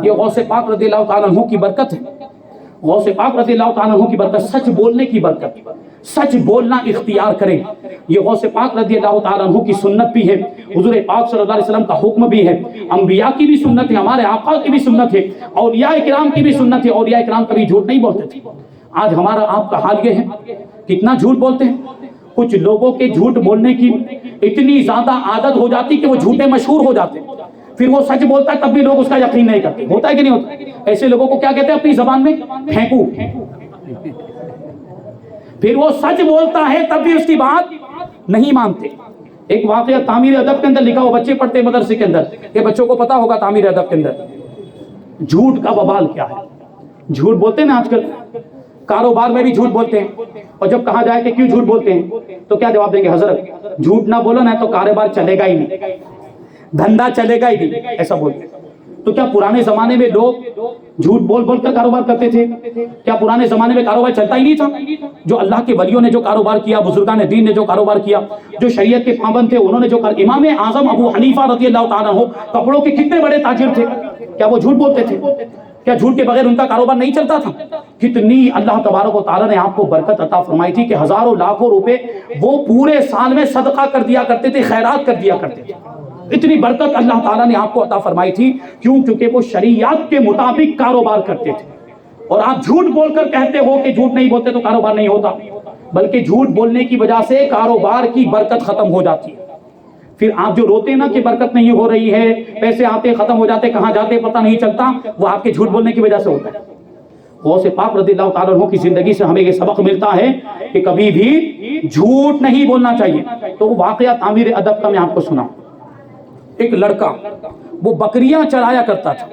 Speaker 1: یہ غوث پاک رضی اللہ تعالیٰ عنہ کی برکت ہے، غوث پاک رضی اللہ تعالیٰ عنہ کی برکت، سچ بولنے کی برکت، سچ بولنا اختیار کریں۔ یہ غوث پاک رضی اللہ تعالیٰ عنہ کی سنت بھی ہے، حضور پاک صلی اللہ علیہ وسلم کا حکم بھی ہے، انبیاء کی بھی سنت ہے، ہمارے آقا کی بھی سنت ہے، اولیاء کرام کی بھی سنت ہے۔ اولیاء کرام کبھی جھوٹ نہیں بولتے تھے۔ آج ہمارا آپ کا حال یہ ہے، کتنا جھوٹ بولتے ہیں۔ کچھ لوگوں کے جھوٹ بولنے کی اتنی زیادہ عادت ہو جاتی کہ وہ جھوٹے مشہور ہو جاتے ہیں، پھر وہ سچ بولتا ہے تب بھی لوگ اس کا یقین نہیں کرتے۔ ہوتا ہے کہ نہیں ہوتا؟ ایسے لوگوں کو کیا کہتے ہیں اپنی زبان میں؟ پھینکو۔ پھر وہ سچ بولتا ہے تب بھی اس کی بات نہیں مانتے۔ ایک واقعہ تعمیر ادب کے اندر لکھا ہو، بچے پڑھتے ہیں مدرسے کے اندر، کہ بچوں کو پتا ہوگا تعمیر ادب کے اندر جھوٹ کا وبال کیا ہے۔ جھوٹ بولتے ہیں نا آج کل، کاروبار میں بھی جھوٹ بولتے ہیں، اور جب کہا جائے کہ کیوں جھوٹ بولتے ہیں تو کیا جواب دیں گے؟ حضرت جھوٹ نہ بولو نا تو کاروبار چلے گا ہی نہیں، دھندا چلے گا ہی نہیں، ایسا بولتے ہیں۔ تو کیا پرانے زمانے میں لوگ جھوٹ بول بول کر کاروبار کرتے تھے؟ کیا پرانے زمانے میں کاروبار چلتا ہی نہیں تھا؟ جو اللہ کے ولیوں نے جو کاروبار کیا، بزرگان دین نے جو کاروبار کیا، جو شریعت کے پابند تھے انہوں نے جو امام اعظم ابو حنیفہ رضی اللہ تعالیٰ عنہ کپڑوں کے کتنے بڑے تاجر تھے، کیا وہ جھوٹ بولتے تھے؟ کیا جھوٹ کے بغیر ان کا کاروبار نہیں چلتا تھا؟ کتنی اللہ تبارک و تعالیٰ نے آپ کو برکت عطا فرمائی تھی کہ ہزاروں لاکھوں روپے وہ پورے سال میں صدقہ کر دیا کرتے تھے، خیرات کر دیا کرتے تھے۔ اتنی برکت اللہ تعالیٰ نے آپ کو عطا فرمائی تھی، کیوں؟ کیونکہ وہ شریعت کے مطابق کاروبار کرتے تھے۔ اور آپ جھوٹ بول کر کہتے ہو کہ جھوٹ نہیں بولتے تو کاروبار نہیں ہوتا، بلکہ جھوٹ بولنے کی وجہ سے کاروبار کی برکت ختم ہو جاتی ہے۔ پھر آپ جو روتے نا کہ برکت نہیں ہو رہی ہے، پیسے آتے ختم ہو جاتے، کہاں جاتے پتہ نہیں چلتا، وہ آپ کے جھوٹ بولنے کی وجہ سے ہوتا ہے۔ غوث پاک رضی اللہ تعالیٰ عنہ کی زندگی سے ہمیں یہ سبق ملتا ہے کہ کبھی بھی جھوٹ نہیں بولنا چاہیے۔ تو وہ واقعہ تعمیر ادب کا میں آپ کو سناؤں۔ ایک لڑکا وہ بکریاں چرایا کرتا تھا،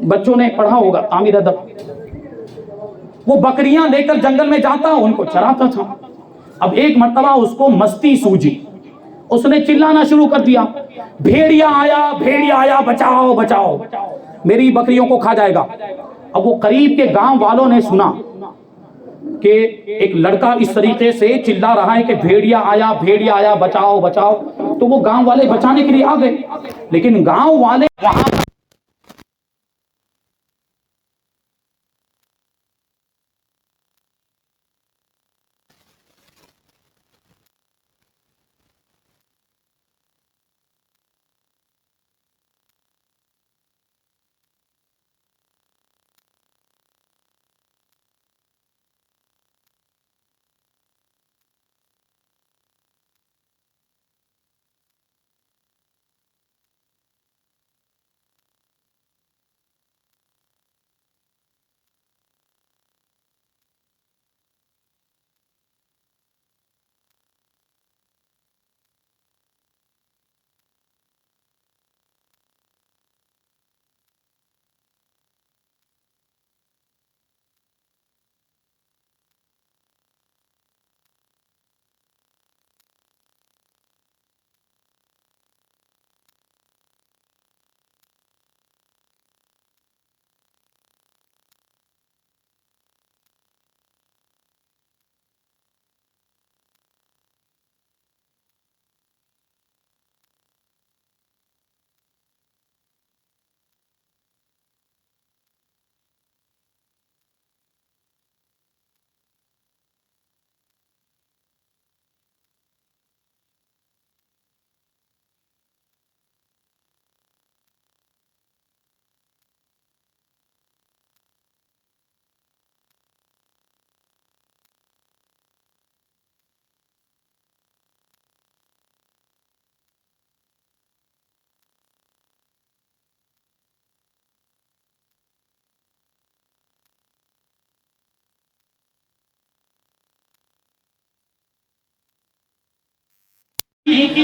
Speaker 1: بچوں نے پڑھا ہوگا تعمیر ادب۔ وہ بکریاں لے کر جنگل میں جاتا، ان کو چراتا تھا۔ اب ایک مرتبہ اس کو مستی سوجی، اس نے چلانا شروع کر دیا، بھیڑیا آیا، بھیڑیا آیا، بچاؤ بچاؤ، میری بکریوں کو کھا جائے گا۔ اب وہ قریب کے گاؤں والوں نے سنا کہ ایک لڑکا اس طریقے سے چلا رہا ہے کہ بھیڑیا آیا، بچاؤ بچاؤ، تو وہ گاؤں والے بچانے کے لیے آ گئے، لیکن گاؤں والے وہاں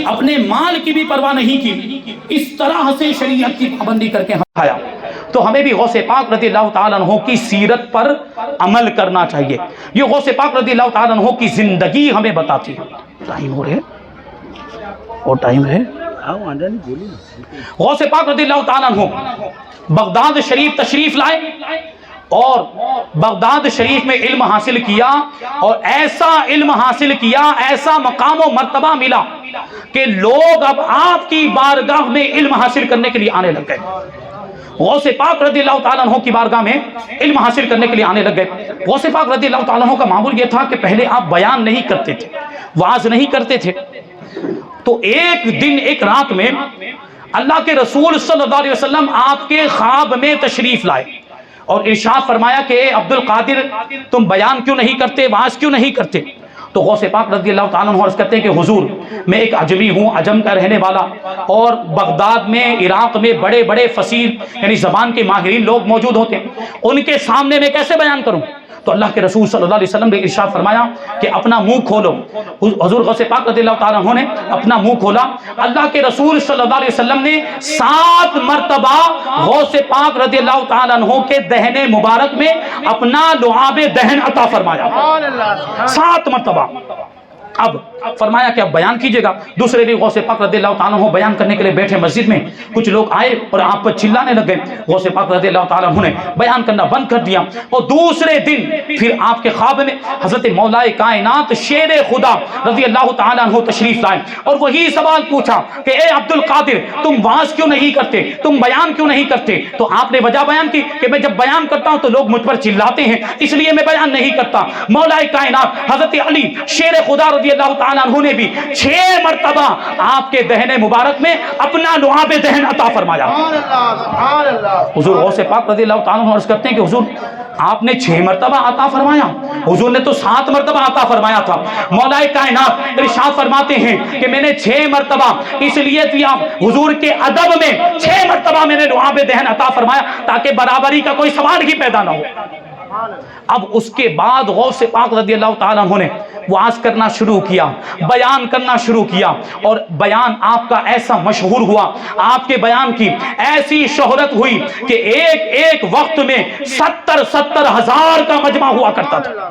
Speaker 1: اپنے مال کی بھی پرواہ نہیں کی، اس طرح سے شریعت کی پابندی کر کے ہمیں تو ہمیں بھی غوث پاک رضی اللہ تعالیٰ عنہ کی سیرت پر عمل کرنا چاہیے۔ یہ غوث پاک رضی اللہ تعالیٰ عنہ کی زندگی ہمیں بتاتی ہے۔ ٹائم ہو رہے اور ٹائم ہے۔ غوث پاک رضی اللہ تعالیٰ عنہ بغداد شریف تشریف لائے اور بغداد شریف میں علم حاصل کیا، اور ایسا علم حاصل کیا، ایسا مقام و مرتبہ ملا کہ لوگ اب آپ کی بارگاہ میں علم حاصل کرنے کے لیے آنے لگ گئے۔ غوث پاک رضی اللہ تعالیٰ عنہ کی بارگاہ میں علم حاصل کرنے کے لیے آنے لگ گئے۔ غوث پاک رضی اللہ تعالیٰ عنہ کا معمول یہ تھا کہ پہلے آپ بیان نہیں کرتے تھے، وعظ نہیں کرتے تھے، تو ایک دن ایک رات میں اللہ کے رسول صلی اللہ علیہ وسلم آپ کے خواب میں تشریف لائے اور ارشاد فرمایا کہ اے عبد القادر، تم بیان کیوں نہیں کرتے، وعظ کیوں نہیں کرتے؟ تو غوث پاک رضی اللہ تعالیٰ عنہ عرض کرتے ہیں کہ حضور، میں ایک عجمی ہوں، عجم کا رہنے والا، اور بغداد میں، عراق میں بڑے بڑے فصیح یعنی زبان کے ماہرین لوگ موجود ہوتے ہیں، ان کے سامنے میں کیسے بیان کروں؟ تو اللہ کے رسول صلی اللہ علیہ وسلم نے ارشاد فرمایا کہ اپنا منہ کھولو۔ حضور غوث پاک رضی اللہ تعالیٰ عنہ نے اپنا منہ کھولا۔ اللہ کے رسول صلی اللہ علیہ وسلم نے 7 مرتبہ غوث پاک رضی اللہ تعالیٰ عنہ کے دہنے مبارک میں اپنا لعاب دہن عطا فرمایا، 7 مرتبہ۔ اب فرمایا کہ اب بیان کیجئے گا۔ دوسرے دن غوث پاک رضی اللہ تعالیٰ عنہ بیان کرنے کے لیے بیٹھے مسجد میں، کچھ لوگ آئے اور آپ پر چلانے لگ گئے۔ غوث پاک رضی اللہ تعالیٰ عنہ نے بیان کرنا بند کر دیا، اور دوسرے دن پھر آپ کے خواب میں حضرت مولا کائنات شیر خدا رضی اللہ تعالیٰ عنہ تشریف لائے اور وہی سوال پوچھا کہ اے عبد القادر، تم وعظ کیوں نہیں کرتے، تم بیان کیوں نہیں کرتے؟ تو آپ نے وجہ بیان کی کہ میں جب بیان کرتا ہوں تو لوگ مجھ پر چلاتے ہیں، اس لیے میں بیان نہیں کرتا۔ مولا کائنات حضرت علی شیر خدا رضی اللہ تعالیٰ عنہ نے بھی 6 مرتبہ آپ کے دہن مبارک میں اپنا لعاب دہن عطا فرمایا۔ حضور غوث پاک رضی اللہ تعالیٰ عنہ عرض کرتے ہیں کہ حضور، آپ نے 6 مرتبہ عطا فرمایا، حضور نے تو 7 مرتبہ عطا فرمایا تھا۔ مولا کائنات ارشاد فرماتے ہیں کہ میں نے 6 مرتبہ اس لیے دیا، حضور کے ادب میں 6 مرتبہ میں نے لعاب دہن عطا فرمایا تاکہ برابری کا کوئی سوال ہی پیدا نہ ہو۔ اب اس کے بعد غوث پاک رضی اللہ تعالیٰ عنہ نے وعظ کرنا شروع کیا، بیان کرنا شروع کیا، اور بیان آپ کا ایسا مشہور ہوا، آپ کے بیان کی ایسی شہرت ہوئی کہ ایک وقت میں 70 ہزار کا مجمع ہوا کرتا تھا۔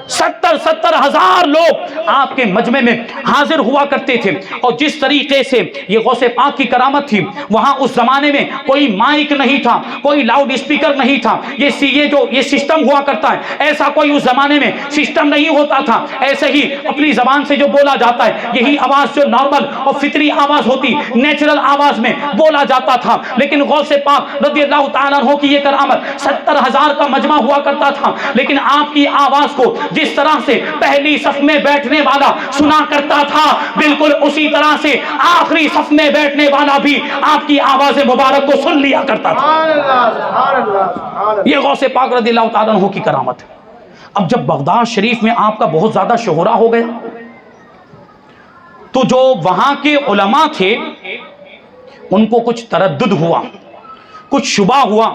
Speaker 1: 70 ہزار لوگ آپ کے مجمع میں حاضر ہوا کرتے تھے۔ اور جس طریقے سے یہ غوث پاک کی کرامت تھی، وہاں اس زمانے میں کوئی مائک نہیں تھا، کوئی لاؤڈ اسپیکر نہیں تھا، یہ سسٹم ہوا کرتا ہے، ایسا کوئی اس زمانے میں سسٹم نہیں ہوتا تھا۔ ایسے ہی اپنی زبان سے جو بولا جاتا ہے، یہی آواز جو نارمل اور فطری آواز ہوتی، نیچرل آواز میں بولا جاتا تھا۔ لیکن غوث پاک رضی اللہ تعالیٰ عنہ کی یہ کرامت، 70 ہزار کا مجمع ہوا کرتا تھا، لیکن آپ کی آواز کو جس طرح سے پہلی صف میں بیٹھنے والا سنا کرتا تھا، بالکل اسی طرح سے آخری صف میں بیٹھنے والا بھی آپ کی آواز مبارک کو سن لیا کرتا تھا۔ یہ غوث پاک رضی اللہ تعالیٰ عنہ کی کرامت ہے۔ اب جب بغداد شریف میں آپ کا بہت زیادہ شہرہ ہو گیا، تو جو وہاں کے علماء تھے ان کو کچھ تردد ہوا، کچھ شبہ ہوا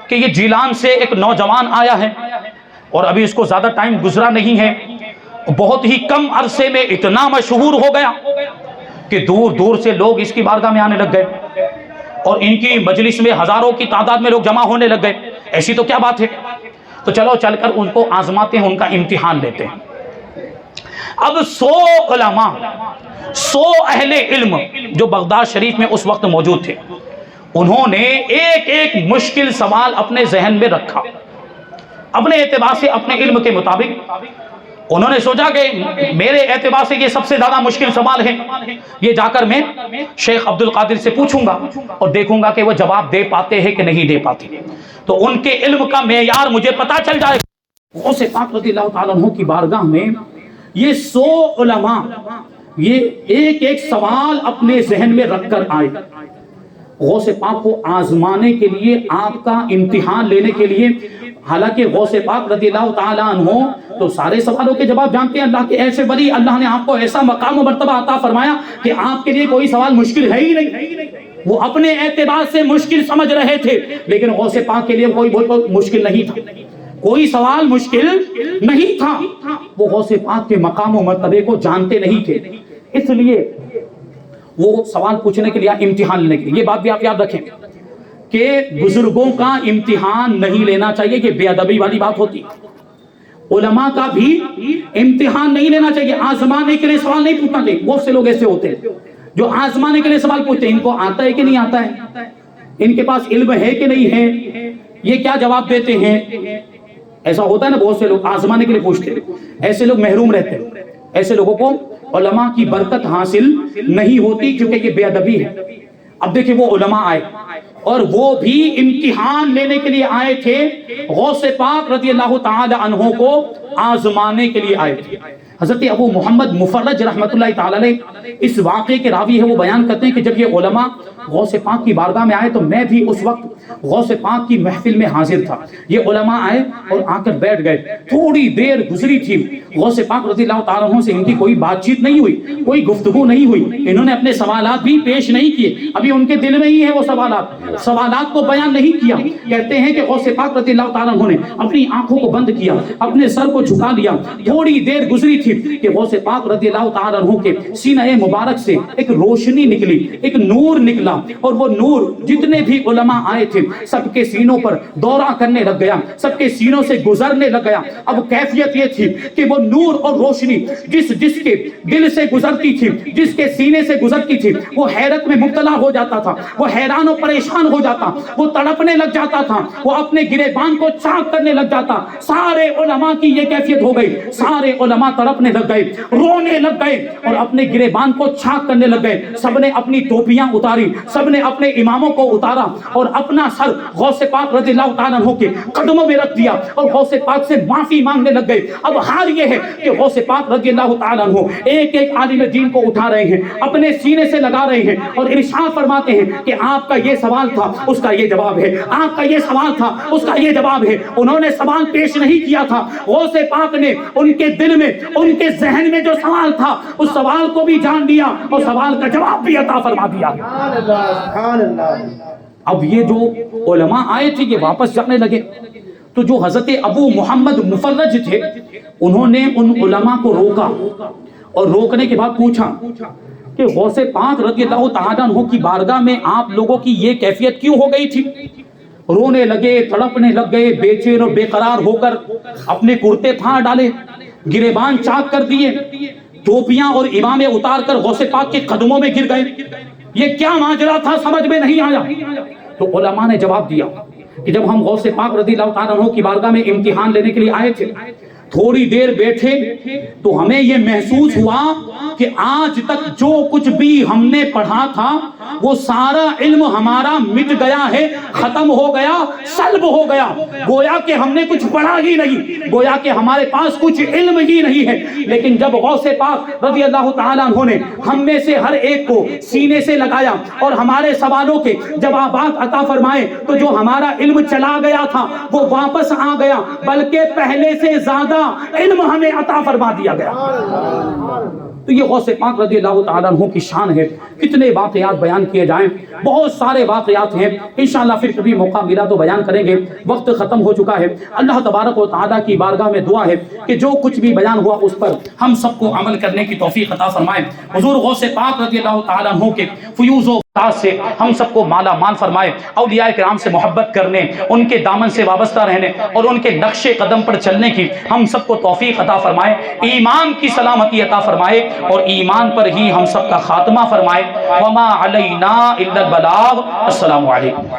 Speaker 1: کہ یہ جیلان سے ایک نوجوان آیا ہے اور ابھی اس کو زیادہ ٹائم گزرا نہیں ہے، بہت ہی کم عرصے میں اتنا مشہور ہو گیا کہ دور دور سے لوگ اس کی بارگاہ میں آنے لگ گئے اور ان کی مجلس میں ہزاروں کی تعداد میں لوگ جمع ہونے لگ گئے۔ ایسی تو کیا بات ہے، تو چلو چل کر ان کو آزماتے ہیں، ان کا امتحان لیتے ہیں۔ اب 100 علماء، 100 اہل علم جو بغداد شریف میں اس وقت موجود تھے، انہوں نے ایک مشکل سوال اپنے ذہن میں رکھا، اپنے اعتبار سے، اپنے علم کے مطابق انہوں نے سوچا کہ میرے اعتبار سے یہ سب سے زیادہ مشکل سوال ہے، یہ جا کر میں شیخ عبد القادر سے پوچھوں گا اور دیکھوں گا کہ وہ جواب دے پاتے ہیں کہ نہیں دے پاتے، تو ان کے علم کا معیار مجھے پتا چل جائے گا۔ غوث پاک رضی اللہ تعالیٰ عنہ کی بارگاہ میں یہ 100 علماء یہ ایک سوال اپنے ذہن میں رکھ کر آئے، غوث پاک کو آزمانے کے لیے، آپ کا امتحان لینے کے لیے۔ حالانکہ غوث پاک رضی اللہ تعالیٰ عنہ تو سارے سوالوں کے جواب جانتے ہیں، اللہ کے ایسے ولی، اللہ نے آپ کو ایسا مقام و مرتبہ عطا فرمایا کہ آپ کے لیے کوئی سوال مشکل ہے ہی نہیں، وہ اپنے اعتبار سے مشکل سمجھ رہے تھے، لیکن غوث پاک کے لیے کوئی مشکل نہیں تھا، کوئی سوال مشکل نہیں تھا۔ وہ غوث پاک کے مقام و مرتبے کو جانتے نہیں تھے، اس لیے وہ سوال پوچھنے کے لیے امتحان لینے کے لیے. یہ بات بھی آپ یاد رکھیں کہ بزرگوں کا امتحان نہیں لینا چاہیے، یہ بے ادبی والی بات ہوتی. علماء کا بھی امتحان نہیں لینا چاہیے، آزمانے کے لیے سوال نہیں پوچھنا چاہیے. بہت سے لوگ ایسے ہوتے ہیں جو آزمانے کے لیے سوال پوچھتے ہیں، ان کو آتا ہے کہ نہیں آتا ہے، ان کے پاس علم ہے کہ نہیں ہے، یہ کیا جواب دیتے ہیں. ایسا ہوتا ہے نا، بہت سے لوگ آزمانے کے لیے پوچھتے ہیں. ایسے لوگ محروم رہتے ہیں، ایسے لوگوں کو علماء کی برکت حاصل نہیں ہوتی، کیونکہ یہ بے ادبی ہے. اب دیکھیں وہ علماء آئے اور وہ بھی امتحان لینے کے لیے آئے تھے، غوث پاک رضی اللہ تعالی عنہ کو آزمانے کے لیے آئے تھے. حضرت ابو محمد مفرج رحمت اللہ تعالی علیہ اس واقعے کے راوی ہے، وہ بیان کرتے ہیں کہ جب یہ علماء غوث پاک کی بارگاہ میں آئے تو میں بھی اس وقت غوث پاک کی محفل میں حاضر تھا. یہ علماء آئے اور آ کر بیٹھ گئے. تھوڑی دیر گزری تھی، غوث پاک رضی اللہ تعالیٰ عنہ سے ان کی کوئی بات چیت نہیں ہوئی، کوئی گفتگو نہیں ہوئی. انہوں نے اپنے سوالات بھی پیش نہیں کیے، ابھی ان کے دل میں ہی ہے وہ سوالات کو بیان نہیں کیا. کہتے ہیں کہ غوث پاک رضی اللہ تعالیٰ عنہ نے اپنی آنکھوں کو بند کیا، اپنے سر کو جھکا لیا. تھوڑی دیر گزری تھی کہ غوث پاک رضی اللہ تعالیٰ عنہ کے سینہ مبارک سے ایک روشنی نکلی، ایک نور نکلا، اور وہ نور جتنے بھی علماء آئے تھے سب کے سینوں پر دورہ کرنے لگ گیا، سب کے سینوں سے گزرنے لگ گیا. اب کیفیت یہ تھی کہ وہ نور اور روشنی جس کے دل سے گزرتی تھی، جس کے سینے سے گزرتی تھی، وہ حیرت میں مبتلا ہو جاتا تھا، وہ حیران و پریشان ہو جاتا، وہ تڑپنے لگ جاتا تھا، وہ اپنے گریبان کو چاک کرنے لگ جاتا. سارے علماء کی یہ کیفیت ہو گئی، سارے علماء تڑپنے لگ گئے، رونے لگ گئے اور اپنے گریبان کو چھاک کرنے لگ گئے. سب نے اپنی ٹوپیاں اتاری، سب نے اپنے اماموں کو اتارا اور اپنا سر غوث پاک رضی اللہ تعالیٰ عنہ کے قدموں میں رکھ دیا اور غوث پاک سے معافی مانگنے لگ گئے. اب حال یہ ہے کہ غوث پاک رضی اللہ تعالیٰ عنہ ایک ایک عالم دین کو اٹھا رہے ہیں، اپنے سینے سے لگا رہے ہیں اور ارشاد فرماتے ہیں کہ آپ کا یہ سوال تھا، اس کا یہ جواب ہے، آپ کا یہ سوال تھا، اس کا یہ جواب ہے. انہوں نے سوال پیش نہیں کیا تھا، غوث پاک نے ان کے دل میں، ان کے ذہن میں جو سوال تھا اس سوال کو بھی جان لیا اور سوال کا جواب بھی عطا فرما دیا.
Speaker 2: سبحان اللہ.
Speaker 1: اب یہ جو علماء آئے تھے یہ واپس جانے لگے، تو جو حضرت ابو محمد مفرج تھے انہوں نے ان علماء کو روکا اور روکنے کے بعد پوچھا کہ غوث پاک رضی اللہ تعالیٰ عنہ کی بارگاہ میں آپ لوگوں کی یہ کیفیت کیوں ہو گئی تھی؟ رونے لگے، تڑپنے لگ گئے، بے چین اور بے قرار ہو کر اپنے کرتے پھاڑ ڈالے، گریبان چاک کر دیے، ٹوپیاں اور امامے اتار کر غوث پاک کے قدموں میں گر گئے. یہ کیا ماجرا تھا، سمجھ میں نہیں آیا. تو علماء نے جواب دیا کہ جب ہم غوث پاک رضی اللہ تعالیٰ عنہ کی بارگاہ میں امتحان لینے کے لیے آئے تھے، تھوڑی دیر بیٹھے تو ہمیں یہ محسوس ہوا کہ آج تک جو کچھ بھی ہم نے پڑھا تھا وہ سارا علم ہمارا مٹ گیا ہے، ختم ہو گیا، سلب ہو گیا. گویا کہ ہم نے کچھ پڑھا ہی نہیں، گویا کہ ہمارے پاس کچھ علم ہی نہیں ہے. لیکن جب غوث پاک رضی اللہ تعالیٰ عنہ نے ہم میں سے ہر ایک کو سینے سے لگایا اور ہمارے سوالوں کے جوابات عطا فرمائے تو جو ہمارا علم چلا گیا تھا وہ واپس آ گیا، بلکہ پہلے سے زیادہ علم ہمیں عطا فرما دیا گیا. تو یہ غوث پاک رضی اللہ تعالیٰ عنہ کی شان ہے. کتنے واقعات بیان کیے جائیں، بہت سارے واقعات ہیں، انشاءاللہ پھر کبھی موقع ملا تو بیان کریں گے. وقت ختم ہو چکا ہے. اللہ تبارک و تعالیٰ کی بارگاہ میں دعا ہے کہ جو کچھ بھی بیان ہوا اس پر ہم سب کو عمل کرنے کی توفیق عطا فرمائے. حضور غوث پاک رضی اللہ تعالیٰ عنہ کے فیوز و سے ہم سب کو مالا مال فرمائے. اولیاء کرام سے محبت کرنے، ان کے دامن سے وابستہ رہنے اور ان کے نقش قدم پر چلنے کی ہم سب کو توفیق عطا فرمائے. ایمان کی سلامتی عطا فرمائے اور ایمان پر ہی ہم سب کا خاتمہ فرمائے. وما علینا الا البلاغ. السلام علیکم.